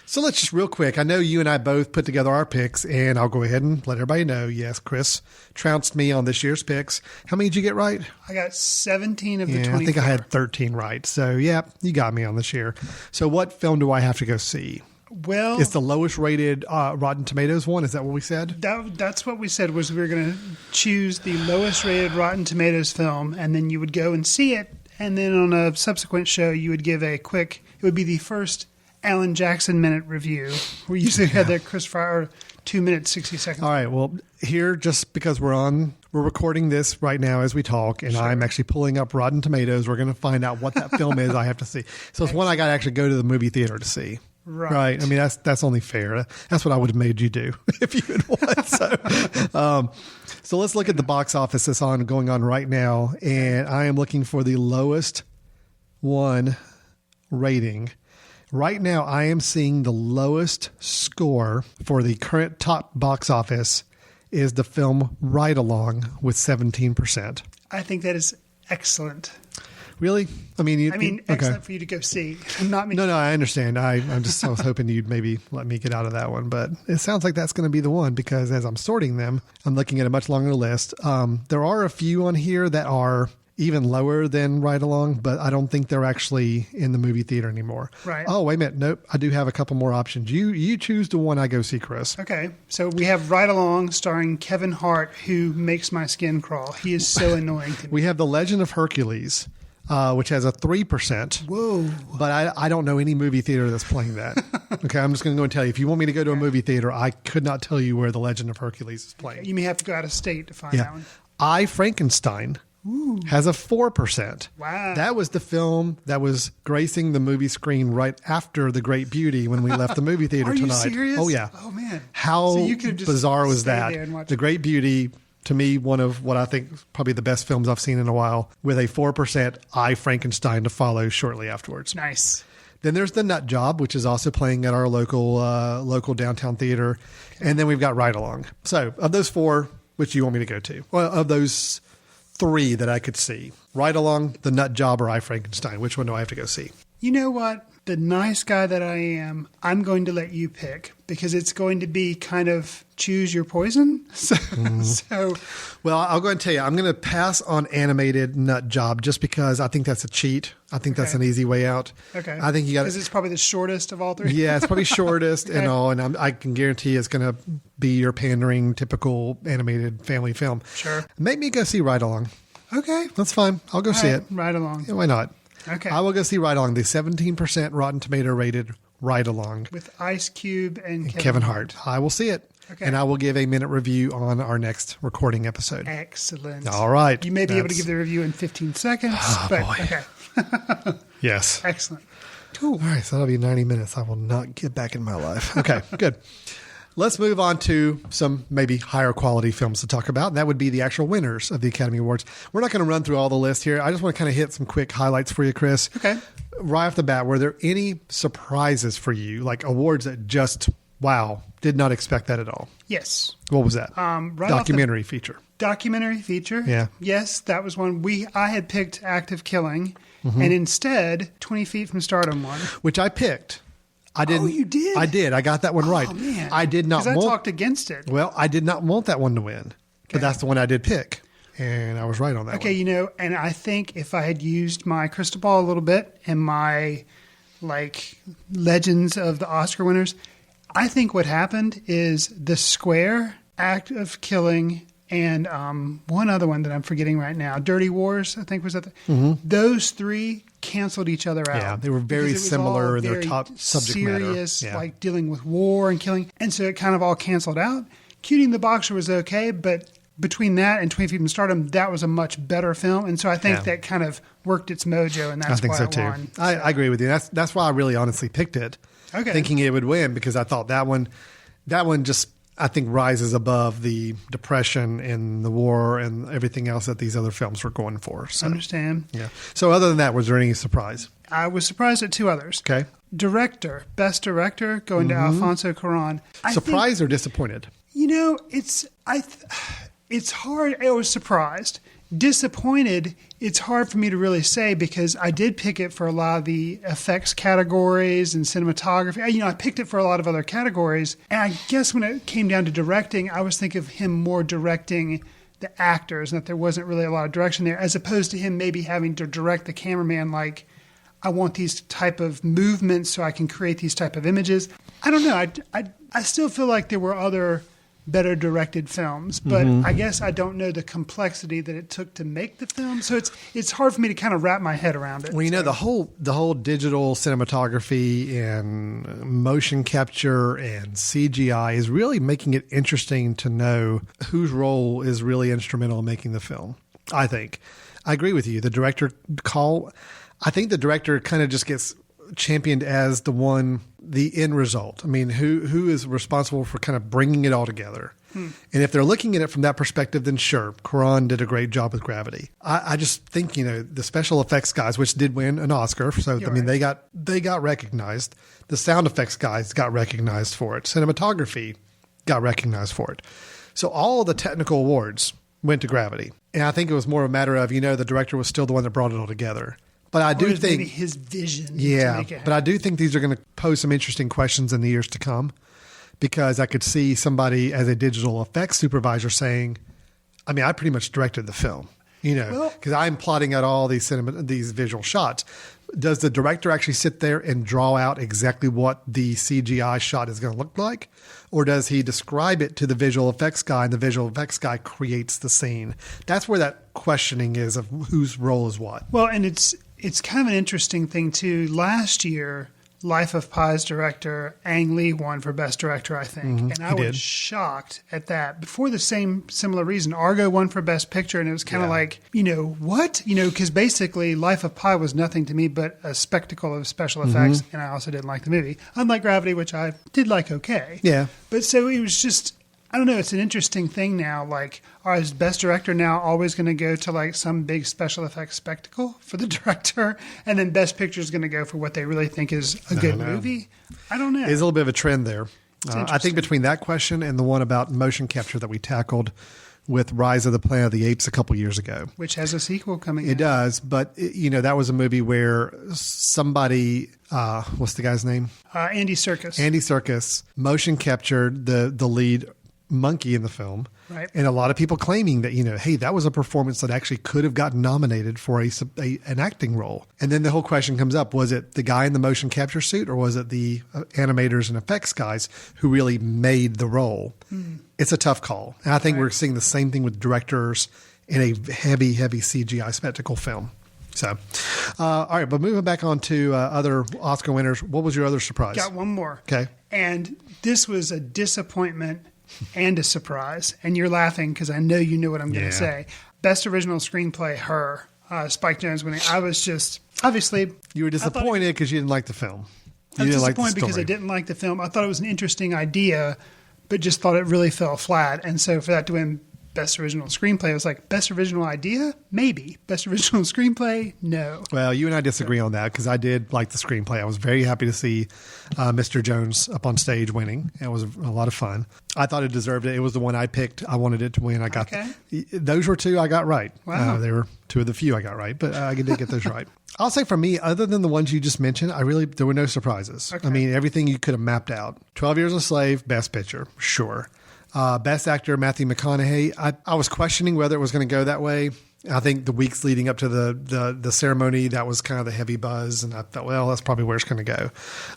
So let's just real quick. I know you and I both put together our picks, and I'll go ahead and let everybody know. Yes, Chris trounced me on this year's picks. How many did you get right? I got 17 of the 24. I think I had 13 right. So, yeah, you got me on this year. So what film do I have to go see? Well, it's the lowest rated Rotten Tomatoes one. Is that what we said? That's what we said, was we were going to choose the lowest rated Rotten Tomatoes film, and then you would go and see it. And then on a subsequent show, you would give it would be the first Alan Jackson minute review. We usually had that Chris Fryer 2 minutes, 60 seconds. All right. Well, here, just because we're recording this right now as we talk, and I'm actually pulling up Rotten Tomatoes, we're going to find out what that film is I have to see. So it's one I got to actually go to the movie theater to see. Right. I mean, that's only fair. That's what I would have made you do if you had won. So let's look at the box office that's going on right now. And I am looking for the lowest one rating. Right now, I am seeing the lowest score for the current top box office is the film Ride Along with 17%. I think that is excellent. Really? Excellent for you to go see. Not me. No, I understand. I was hoping you'd maybe let me get out of that one, but it sounds like that's going to be the one, because as I'm sorting them, I'm looking at a much longer list. There are a few on here that are even lower than Ride Along, but I don't think they're actually in the movie theater anymore. Right. Oh, wait a minute. Nope. I do have a couple more options. You choose the one I go see, Chris. Okay. So we have Ride Along starring Kevin Hart, who makes my skin crawl. He is so annoying to me. We have The Legend of Hercules, which has a 3%. Whoa. But I don't know any movie theater that's playing that. Okay, I'm just going to go and tell you. If you want me to go to a movie theater, I could not tell you where The Legend of Hercules is playing. You may have to go out of state to find that one. I, Frankenstein, has a 4%. Wow. That was the film that was gracing the movie screen right after The Great Beauty when we left the movie theater tonight. Are you serious? Oh, yeah. Oh, man. How so you could just bizarre was stay that? There and watch The Great Beauty To me, one of what I think is probably the best films I've seen in a while, with a 4% I, Frankenstein to follow shortly afterwards. Nice. Then there's The Nut Job, which is also playing at our local downtown theater. And then we've got Ride Along. So of those 4, which you want me to go to? Well, of those 3 that I could see, Ride Along, The Nut Job, or I, Frankenstein, which one do I have to go see? You know what? The nice guy that I am, I'm going to let you pick because it's going to be kind of choose your poison. So, Well, I'll go ahead and tell you, I'm going to pass on animated Nut Job just because I think that's a cheat. I think that's an easy way out. okay. I think you got because it's probably the shortest of all 3. Yeah, it's probably shortest and all, and I can guarantee it's going to be your pandering, typical animated family film. Sure. Make me go see Ride Along. Okay. That's fine. I'll go see it. Right along. Yeah, why not? Okay. I will go see Ride Along, the 17% Rotten Tomato rated Ride Along. With Ice Cube and Kevin Hart. I will see it. Okay. And I will give a minute review on our next recording episode. Excellent. All right. You may be able to give the review in 15 seconds. But boy. okay. Yes. Excellent. Cool. All right. So that'll be 90 minutes. I will not get back in my life. Okay, good. Let's move on to some maybe higher quality films to talk about. And that would be the actual winners of the Academy Awards. We're not going to run through all the list here. I just want to kind of hit some quick highlights for you, Chris. Okay. Right off the bat, were there any surprises for you, like awards that just, wow, did not expect that at all? Yes. What was that? Right Documentary feature. Documentary feature. Yeah. Yes, that was one. I had picked Active Killing, Mm-hmm. and instead 20 Feet from Stardom won. Which I picked. I didn't. Oh, you did? I did. I got that one right. Oh, man. I did not Because I want. talked against it. Well, I did not want that one to win, Okay. but that's the one I did pick, and I was right on that Okay, one. and I think if I had used my crystal ball a little bit and my legends of the Oscar winners, I think what happened is The Square, Act of Killing, and one other one that I'm forgetting right now, Dirty Wars, I think was that. Those 3 canceled each other out. Yeah, they were very because it was similar all in their very top subject matter. serious, Yeah. like dealing with war and killing, and so it kind of all canceled out. Cutie and the Boxer was okay, but between that and 20 Feet from Stardom, that was a much better film, and so I think that kind of worked its mojo, and that's I think why so it too. won. I agree with you. That's why I really honestly picked it, thinking it would win because I thought that one just I think rises above the depression and the war and everything else that these other films were going for. So, Understand. yeah. So other than that, was there any surprise? I was surprised at 2 others. Okay. Director, best director, going to Alfonso Cuarón. Surprised or disappointed? It's hard. I was surprised. Disappointed, it's hard for me to really say because I did pick it for a lot of the effects categories and cinematography. I picked it for a lot of other categories. And I guess when it came down to directing, I was thinking of him more directing the actors and that there wasn't really a lot of direction there, as opposed to him maybe having to direct the cameraman like, I want these type of movements so I can create these type of images. I don't know. I still feel like there were other better directed films, but I guess I don't know the complexity that it took to make the film. So it's hard for me to kind of wrap my head around it. Well, the whole digital cinematography and motion capture and CGI is really making it interesting to know whose role is really instrumental in making the film. I think. I agree with you. The director I think the director kind of just gets championed as the end result. I mean, who is responsible for kind of bringing it all together? And if they're looking at it from that perspective, then sure, Cuarón did a great job with Gravity. I just think, the special effects guys, which did win an Oscar, so they got recognized. The sound effects guys got recognized for it. Cinematography got recognized for it. So all the technical awards went to Gravity. And I think it was more a matter of, the director was still the one that brought it all together. But I do think maybe his vision. Yeah, but I do think these are going to pose some interesting questions in the years to come, because I could see somebody as a digital effects supervisor saying, I pretty much directed the film, because I'm plotting out all these visual shots. Does the director actually sit there and draw out exactly what the CGI shot is going to look like? Or does he describe it to the visual effects guy and the visual effects guy creates the scene? That's where that questioning is of whose role is what. Well, and it's kind of an interesting thing too. Last year, Life of Pi's director Ang Lee won for Best Director, I think. And I was shocked at that. But for the similar reason, Argo won for Best Picture, and it was kind of like, what? Because basically Life of Pi was nothing to me but a spectacle of special effects, and I also didn't like the movie. Unlike Gravity, which I did like okay. Yeah. But so it was just, I don't know. It's an interesting thing now. Like, is Best Director now always going to go to like some big special effects spectacle for the director, and then Best Picture is going to go for what they really think is a good movie? I don't know. There's a little bit of a trend there. I think between that question and the one about motion capture that we tackled with Rise of the Planet of the Apes a couple years ago. Which has a sequel coming It does, but, that was a movie where somebody, what's the guy's name? Andy Serkis. Andy Serkis motion captured the lead monkey in the film. Right. And a lot of people claiming that, hey, that was a performance that actually could have gotten nominated for an acting role. And then the whole question comes up, was it the guy in the motion capture suit or was it the animators and effects guys who really made the role? It's a tough call. And I think we're seeing the same thing with directors in a heavy, heavy CGI spectacle film. So, all right, but moving back on to other Oscar winners, what was your other surprise? Got one more. Okay. And this was a disappointment and a surprise. And you're laughing because I know you know what I'm going to say. Best Original Screenplay, Her. Spike Jonze winning. I was just, obviously... You were disappointed because you didn't like the film. I was disappointed because I didn't like the film. I thought it was an interesting idea, but just thought it really fell flat. And so for that to win Best Original Screenplay, I was like, Best Original Idea? Maybe. Best Original Screenplay? No. Well, you and I disagree on that because I did like the screenplay. I was very happy to see Mr. Jones up on stage winning. It was a lot of fun. I thought it deserved it. It was the one I picked. I wanted it to win. I got those were two I got right. Wow. They were two of the few I got right, but I did get those right. I'll say for me, other than the ones you just mentioned, there were no surprises. Okay. I mean, everything you could have mapped out. 12 Years a Slave, Best Picture, sure. Best Actor, Matthew McConaughey. I was questioning whether it was going to go that way. I think the weeks leading up to the ceremony, that was kind of the heavy buzz, and I thought, well, that's probably where it's going to go.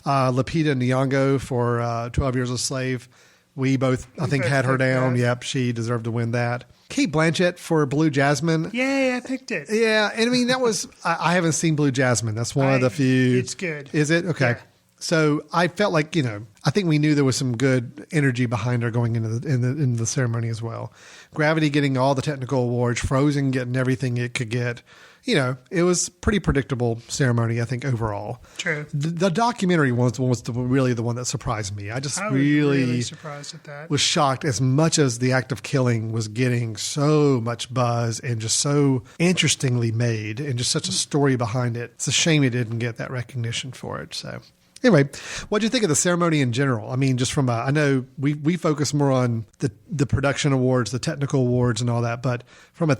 Lupita Nyong'o for 12 Years a Slave. We both, I think, had her down. That. Yep, she deserved to win that. Kate Blanchett for Blue Jasmine. Yay, I picked it. Yeah, and I mean, that was, I haven't seen Blue Jasmine. That's one of the few. It's good. Is it? Okay. Yeah. So I felt like, I think we knew there was some good energy behind her going into the ceremony as well. Gravity getting all the technical awards, Frozen getting everything it could get. It was pretty predictable ceremony, I think, overall. True. The documentary was really the one that surprised me. I was really surprised at that. Was shocked as much as The Act of Killing was getting so much buzz and just so interestingly made and just such a story behind it. It's a shame it didn't get that recognition for it. So anyway, what do you think of the ceremony in general? I mean, just from I know we focus more on the production awards, the technical awards and all that, but from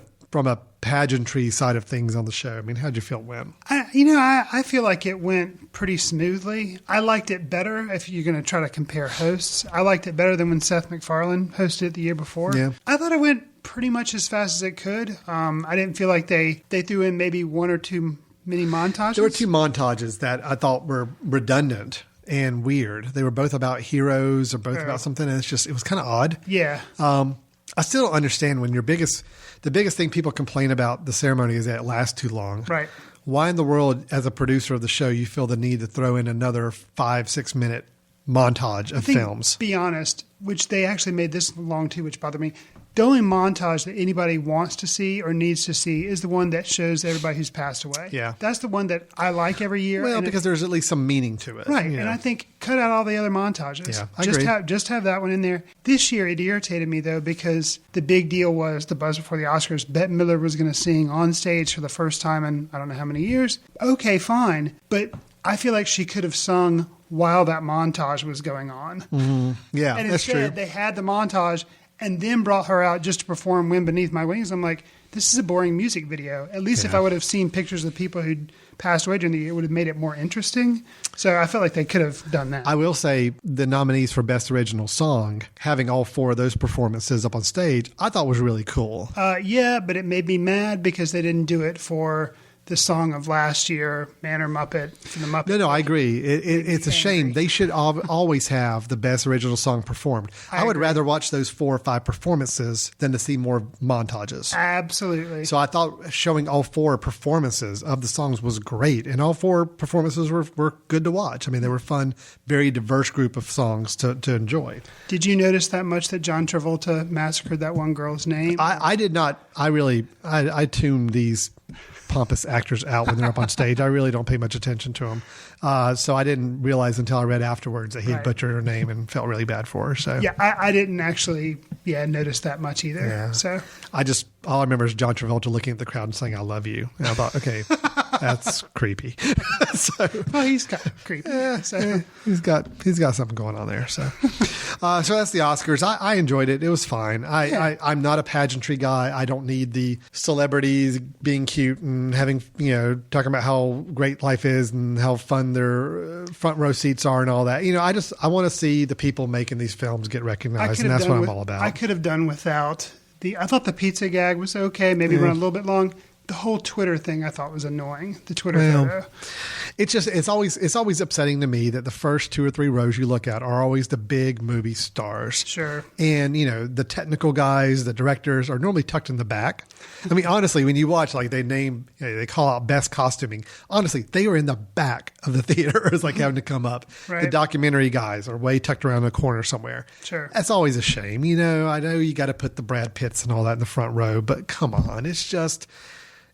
a pageantry side of things on the show, I mean, how'd you feel it went? I feel like it went pretty smoothly. I liked it better if you're going to try to compare hosts. I liked it better than when Seth MacFarlane hosted it the year before. Yeah. I thought it went pretty much as fast as it could. I didn't feel like they threw in maybe one or two mini montages. There were two montages that I thought were redundant and weird. They were both about heroes or both about something, and it was kind of odd. Yeah. I still don't understand when the biggest thing people complain about the ceremony is that it lasts too long. Right. Why in the world, as a producer of the show, you feel the need to throw in another 5-6 minute montage of films? To be honest, which they actually made this long too, which bothered me. The only montage that anybody wants to see or needs to see is the one that shows everybody who's passed away. Yeah. That's the one that I like every year. Well, because there's at least some meaning to it. Right. And I think cut out all the other montages. Yeah, I agree. Just have that one in there. This year it irritated me though because the big deal was the buzz before the Oscars. Bette Midler was going to sing on stage for the first time in I don't know how many years. Okay, fine. But I feel like she could have sung while that montage was going on. Mm-hmm. Yeah, and that's true. instead they had the montage and then brought her out just to perform Wind Beneath My Wings. I'm like, this is a boring music video. At least if I would have seen pictures of people who'd passed away during the year, it would have made it more interesting. So I felt like they could have done that. I will say the nominees for Best Original Song, having all four of those performances up on stage, I thought was really cool. Yeah, but it made me mad because they didn't do it for the song of last year, Man or Muppet, from the Muppet. No, I agree. It's a shame. They should always have the best original song performed. I would rather watch those 4 or 5 performances than to see more montages. Absolutely. So I thought showing all 4 performances of the songs was great. And all 4 performances were good to watch. I mean, they were fun, very diverse group of songs to enjoy. Did you notice that much that John Travolta massacred that one girl's name? I did not. I tuned these pompous actors out when they're up on stage. I really don't pay much attention to them. So I didn't realize until I read afterwards that he had butchered her name and felt really bad for her. So Yeah, I didn't actually notice that much either. Yeah. So all I remember is John Travolta looking at the crowd and saying, "I love you." And I thought, okay, that's creepy. well, he's kind of creepy. So He's got something going on there. So that's the Oscars. I enjoyed it. It was fine. I'm not a pageantry guy. I don't need the celebrities being cute and having, talking about how great life is and how fun their front row seats are and all that. I want to see the people making these films get recognized, and that's what I'm all about. I could have done without I thought the pizza gag was okay, maybe run a little bit long. The whole Twitter thing I thought was annoying. The Twitter photo. It's always upsetting to me that the first 2 or 3 rows you look at are always the big movie stars. Sure. And, the technical guys, the directors are normally tucked in the back. I mean, honestly, when you watch, like they call out best costuming. Honestly, they were in the back of the theater. It's like having to come up. Right. The documentary guys are way tucked around the corner somewhere. Sure. That's always a shame. I know you got to put the Brad Pitts and all that in the front row, but come on. It's just...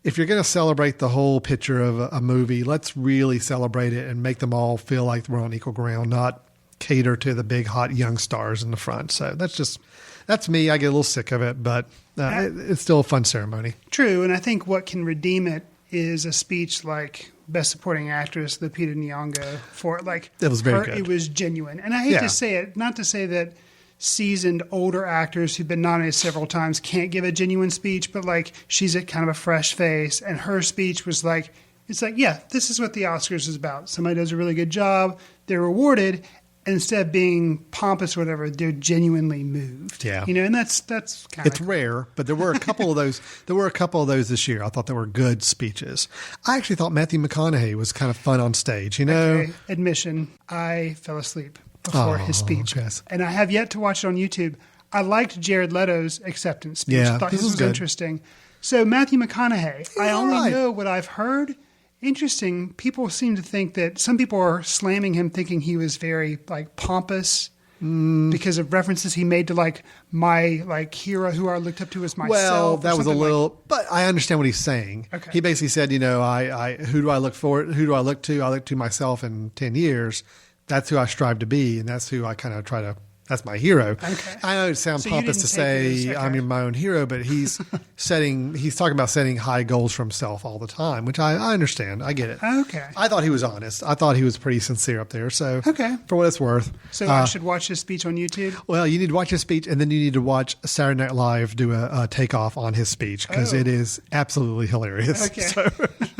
If you're going to celebrate the whole picture of a movie, let's really celebrate it and make them all feel like we're on equal ground, not cater to the big, hot young stars in the front. So that's me. I get a little sick of it, but it's still a fun ceremony. True. And I think what can redeem it is a speech like Best Supporting Actress, Lupita Nyong'o, for like it was very good. It was genuine. And I hate to say it, not to say that seasoned older actors who've been nominated several times can't give a genuine speech, but like she's a kind of a fresh face, and her speech was like, it's like, yeah, this is what the Oscars is about. Somebody does a really good job, they're rewarded, and instead of being pompous or whatever, they're genuinely moved. Yeah. And that's kind of... It's rare, but there were a couple of those. There were a couple of those this year. I thought they were good speeches. I actually thought Matthew McConaughey was kind of fun on stage, Okay, admission, I fell asleep before his speech. Yes. And I have yet to watch it on YouTube. I liked Jared Leto's acceptance speech. Yeah, I thought this his was was good. interesting. So Matthew McConaughey, I only right. know what I've heard. Interesting. People seem to think that some people are slamming him thinking he was very like pompous because of references he made to like my like hero who I looked up to as myself. Well, that was a little, like, but I understand what he's saying. Okay. He basically said, I who do I look for? Who do I look to? I look to myself in 10 years. That's who I strive to be, and that's who I kind of try to. That's my hero. Okay. I know it sounds So you pompous didn't to take it say as- okay. I'm my own hero, but he's talking about setting high goals for himself all the time, which I understand. I get it. Okay. I thought he was honest. I thought he was pretty sincere up there. So Okay. for what it's worth. So I should watch his speech on YouTube? Well, you need to watch his speech, and then you need to watch Saturday Night Live do a takeoff on his speech because it is absolutely hilarious. Okay. So,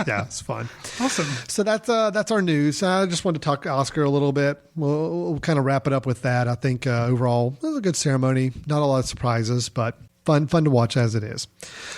yeah, it's fun. Awesome. So that's our news. I just wanted to talk Oscar a little bit. We'll kind of wrap it up with that. I think overall it was a good ceremony. Not a lot of surprises, but fun to watch as it is.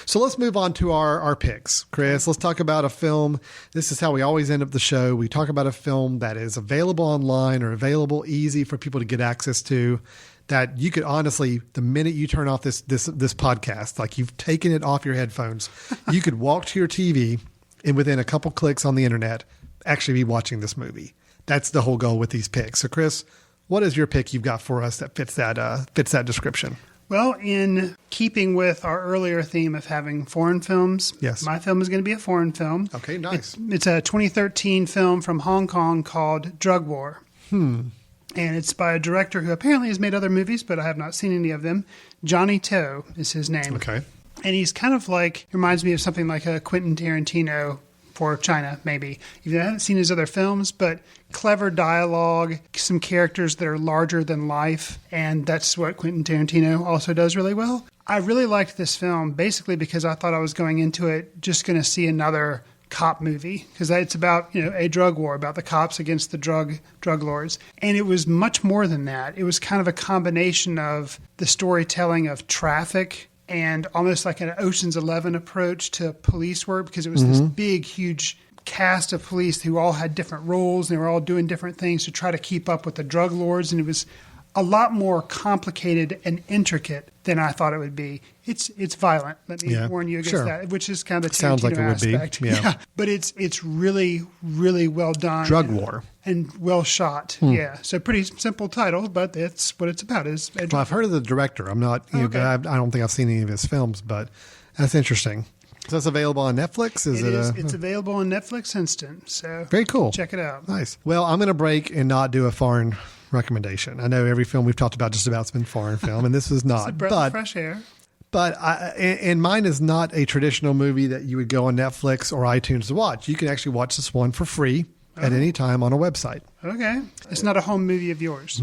So let's move on to our picks. Chris, let's talk about a film. This is how we always end up the show. We talk about a film that is available online or available easy for people to get access to, that you could honestly, the minute you turn off this podcast, like you've taken it off your headphones, you could walk to your TV and within a couple clicks on the internet actually be watching this movie. That's the whole goal with these picks. So Chris, what is your pick you've got for us that fits that description? Well, in keeping with our earlier theme of having foreign films, Yes. my film is going to be a foreign film. Okay, nice. It's a 2013 film from Hong Kong called Drug War. And it's by a director who apparently has made other movies, but I have not seen any of them. Johnny To is his name. Okay. And he's kind of like, reminds me of something like a Quentin Tarantino for China, maybe. Even I haven't seen his other films, but clever dialogue, some characters that are larger than life, and that's what Quentin Tarantino also does really well. I really liked this film, basically because I thought I was going into it just going to see another cop movie, because it's about a drug war, about the cops against the drug lords, and it was much more than that. It was kind of a combination of the storytelling of traffic and almost like an Ocean's 11 approach to police work, because it was this big, huge cast of police who all had different roles and they were all doing different things to try to keep up with the drug lords, and it was a lot more complicated and intricate than I thought it would be. It's violent. Let me warn you against that, which is kind of the Tarantino Sounds like it would aspect. be. Yeah. But it's really, really well done. Drug War. And well shot. Yeah. So pretty simple title, but it's what it's about. Well, I've heard of the director. I'm not, I don't think I've seen any of his films, but that's interesting. So it's available on Netflix? It's available on Netflix Instant. So very cool. Check it out. Nice. Well, I'm going to break and not do a foreign recommendation. I know every film we've talked about just about's been foreign film, and this is not. It's a breath of fresh air. But and mine is not a traditional movie that you would go on Netflix or iTunes to watch. You can actually watch this one for free at any time on a website. Okay. It's not a home movie of yours.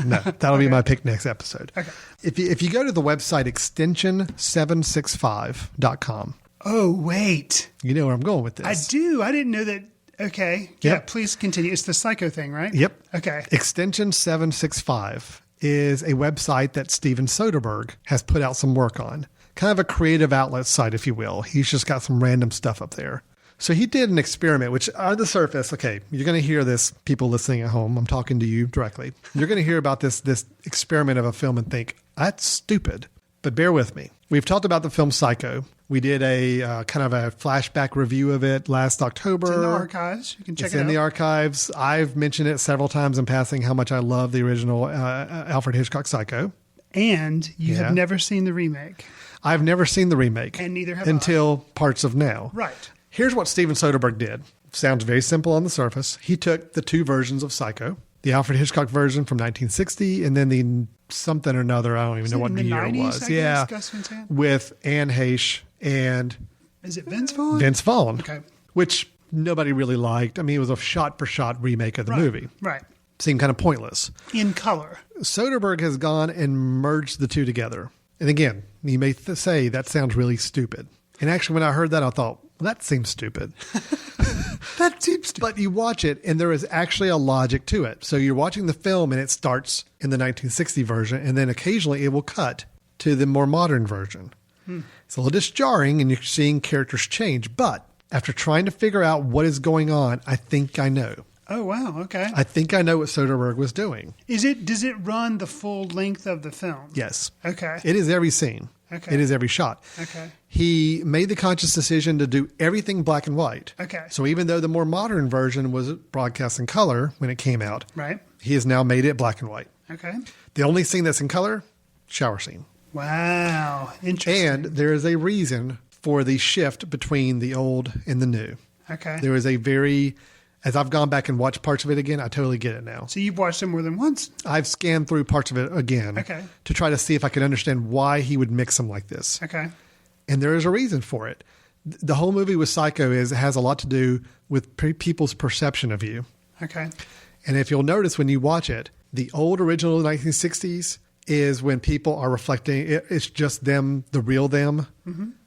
No, that'll be my pick next episode. Okay. If you go to the website extension765.com. Oh, wait. You know where I'm going with this. I do. I didn't know that. Okay. Yep. Yeah, please continue. It's the Psycho thing, right? Yep. Okay. Extension 765 is a website that Steven Soderbergh has put out some work on. Kind of a creative outlet site, if you will. He's just got some random stuff up there. So he did an experiment, which on the surface, okay, you're going to hear this, people listening at home. I'm talking to you directly. You're going to hear about this experiment of a film and think, that's stupid. But bear with me. We've talked about the film Psycho. We did a kind of a flashback review of it last October. It's in the archives. You can check it out. It's in the archives. I've mentioned it several times in passing how much I love the original Alfred Hitchcock Psycho. And you have never seen the remake. I've never seen the remake. And neither have until parts of now. Right. Here's what Steven Soderbergh did. Sounds very simple on the surface. He took the two versions of Psycho, the Alfred Hitchcock version from 1960, and then the something or another, I don't even know what year it was. I guess, with Anne Heche and... Is it Vince Vaughn? Vince Vaughn. Okay. Which nobody really liked. I mean, it was a shot-for-shot remake of the movie. Right. Seemed kind of pointless. In color. Soderbergh has gone and merged the two together. And again, you may say that sounds really stupid. And actually, when I heard that, I thought, well, that seems stupid. That seems stupid. But you watch it, and there is actually a logic to it. So you're watching the film, and it starts in the 1960 version, and then occasionally it will cut to the more modern version. It's a little disjarring, and you're seeing characters change. But after trying to figure out what is going on, I think I know. Oh, wow. Okay. I think I know what Soderbergh was doing. Does it run the full length of the film? Yes. Okay. It is every scene. Okay. It is every shot. Okay. He made the conscious decision to do everything black and white. Okay. So even though the more modern version was broadcast in color when it came out, right, he has now made it black and white. Okay. The only scene that's in color, shower scene. Wow. Interesting. And there is a reason for the shift between the old and the new. Okay. There is a very... As I've gone back and watched parts of it again, I totally get it now. So you've watched it more than once? I've scanned through parts of it again to try to see if I could understand why he would mix them like this. Okay. And there is a reason for it. The whole movie with Psycho has a lot to do with people's perception of you. Okay. And if you'll notice when you watch it, the old original 1960s is when people are reflecting. It's just them, the real them,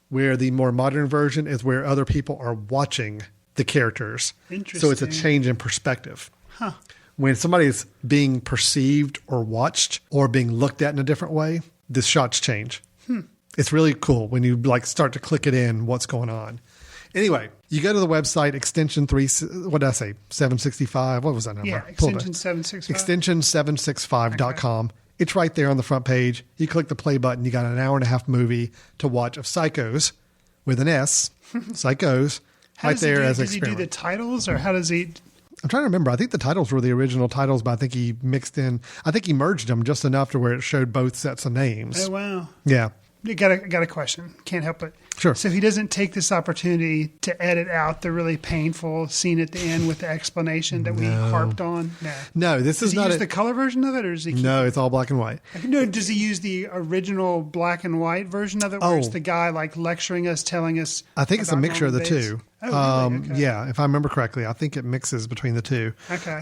where the more modern version is where other people are watching the characters. Interesting. So it's a change in perspective. Huh. When somebody is being perceived or watched or being looked at in a different way, the shots change. It's really cool when you start to click it in what's going on. Anyway, you go to the website extension 765. What was that number? Yeah, extension 765. Extension765.com. It's right there on the front page. You click the play button. You got an hour and a half movie to watch of Psychos with an S. Psychos. Right there as an experiment. Does he do the titles, or how does he? I'm trying to remember. I think the titles were the original titles, but I think he merged them just enough to where it showed both sets of names. Oh, wow. Yeah. Got a question. Can't help it. Sure. So he doesn't take this opportunity to edit out the really painful scene at the end with the explanation that we harped on? No, this is not. Does he use the color version of it, or does he? No, it's all black and white. No, does he use the original black and white version of it, where it's the guy lecturing us, telling us? I think it's a mixture of the two. Oh, really? Okay. Yeah, if I remember correctly, I think it mixes between the two. Okay.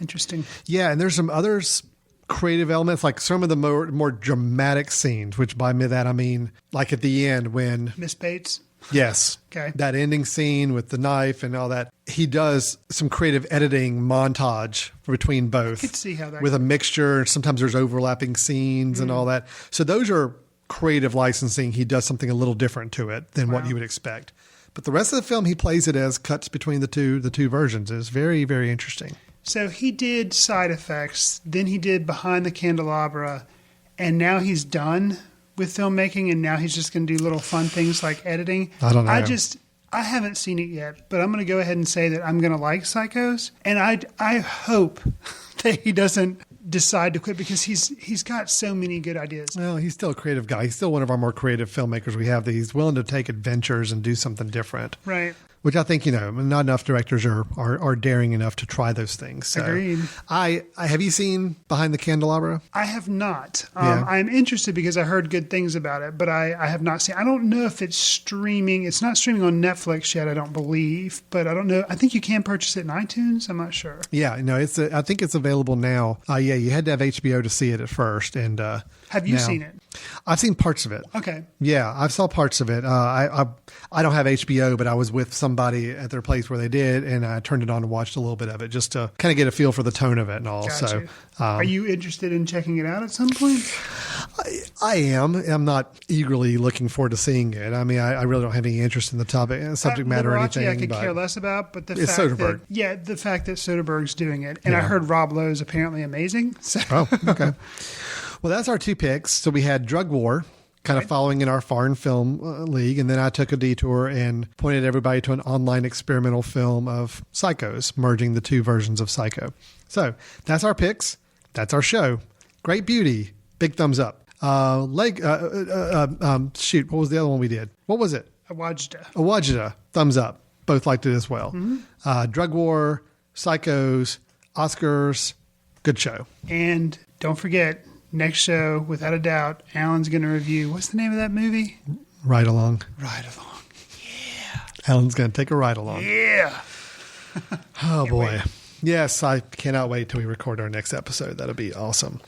Interesting. Yeah, and there's some others. Creative elements, like some of the more dramatic scenes, which by that I mean like at the end when Miss Bates. Yes. Okay. That ending scene with the knife and all that. He does some creative editing montage between both. I could see how that with a mixture. Sometimes there's overlapping scenes and all that. So those are creative licensing. He does something a little different to it than what you would expect. But the rest of the film, he plays it as cuts between the two versions. It's very, very interesting. So he did Side Effects, then he did Behind the Candelabra, and now he's done with filmmaking, and now he's just going to do little fun things like editing. I don't know. I haven't seen it yet, but I'm going to go ahead and say that I'm going to like Psychos, and I hope that he doesn't decide to quit because he's got so many good ideas. Well, he's still a creative guy. He's still one of our more creative filmmakers we have, that he's willing to take adventures and do something different. Right. Which I think, not enough directors are daring enough to try those things. So Agreed. Have you seen Behind the Candelabra? I have not. Yeah. I'm interested because I heard good things about it, but I have not seen. I don't know if it's streaming. It's not streaming on Netflix yet, I don't believe, but I don't know. I think you can purchase it in iTunes. I'm not sure. Yeah, no, I think it's available now. Yeah, you had to have HBO to see it at first, and have you seen it? I've seen parts of it. Okay. Yeah, I saw parts of it. I don't have HBO, but I was with somebody at their place where they did, and I turned it on and watched a little bit of it just to kind of get a feel for the tone of it and all. Gotcha. So, are you interested in checking it out at some point? I am. I'm not eagerly looking forward to seeing it. I mean, I really don't have any interest in the subject matter or anything. I could care less about, but the fact Soderbergh. The fact that Soderbergh's doing it, and I heard Rob Lowe is apparently amazing. So. Oh, okay. Well, that's our two picks. So we had Drug War, kind of following in our foreign film league, and then I took a detour and pointed everybody to an online experimental film of Psychos, merging the two versions of Psycho. So that's our picks. That's our show. Great Beauty. Big thumbs up. What was the other one we did? What was it? Wadjda. Thumbs up. Both liked it as well. Mm-hmm. Drug War, Psychos, Oscars. Good show. And don't forget, next show, without a doubt, Alan's going to review. What's the name of that movie? Ride Along. Ride Along. Yeah. Alan's going to take a ride along. Yeah. Oh, boy. Wait. Yes, I cannot wait till we record our next episode. That'll be awesome.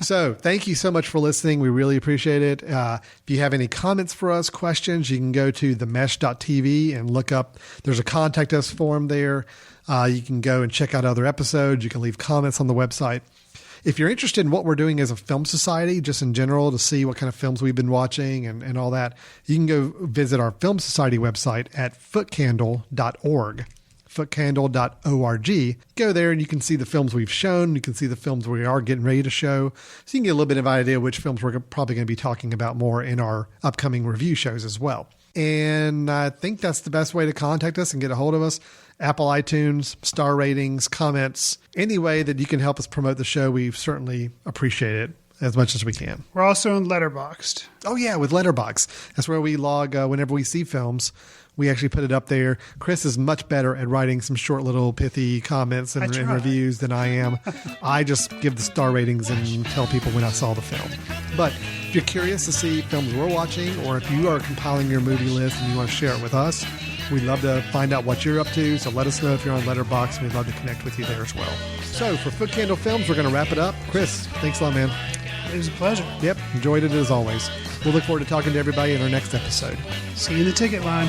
So thank you so much for listening. We really appreciate it. If you have any comments for us, questions, you can go to themesh.tv and look up. There's a contact us form there. You can go and check out other episodes. You can leave comments on the website. If you're interested in what we're doing as a film society, just in general, to see what kind of films we've been watching and all that, you can go visit our Film Society website at footcandle.org. footcandle.org. Go there and you can see the films we've shown. You can see the films we are getting ready to show. So you can get a little bit of an idea which films we're probably going to be talking about more in our upcoming review shows as well. And I think that's the best way to contact us and get a hold of us. Apple iTunes, star ratings, comments, any way that you can help us promote the show, we certainly appreciate it as much as we can. We're also on Letterboxd. Oh, yeah, with Letterboxd. That's where we log whenever we see films. We actually put it up there. Chris is much better at writing some short little pithy comments and reviews than I am. I just give the star ratings and tell people when I saw the film. But if you're curious to see films we're watching, or if you are compiling your movie list and you want to share it with us, we'd love to find out what you're up to. So let us know if you're on Letterboxd, and we'd love to connect with you there as well. So for Footcandle Films, we're going to wrap it up. Chris, thanks a lot, man. It was a pleasure. Yep, enjoyed it as always. We'll look forward to talking to everybody in our next episode. See you in the ticket line.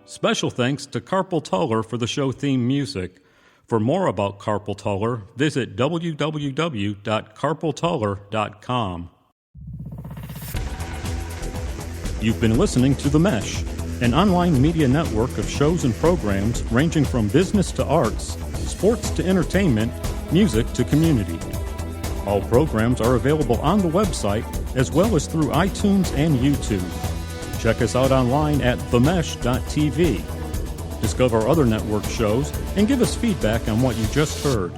Special thanks to Carpal Tuller for the show theme music. For more about Carpal Tuller, visit www.carpaltuller.com. You've been listening to The Mesh, an online media network of shows and programs ranging from business to arts, sports to entertainment, music to community. All programs are available on the website as well as through iTunes and YouTube. Check us out online at themesh.tv. Discover other network shows and give us feedback on what you just heard.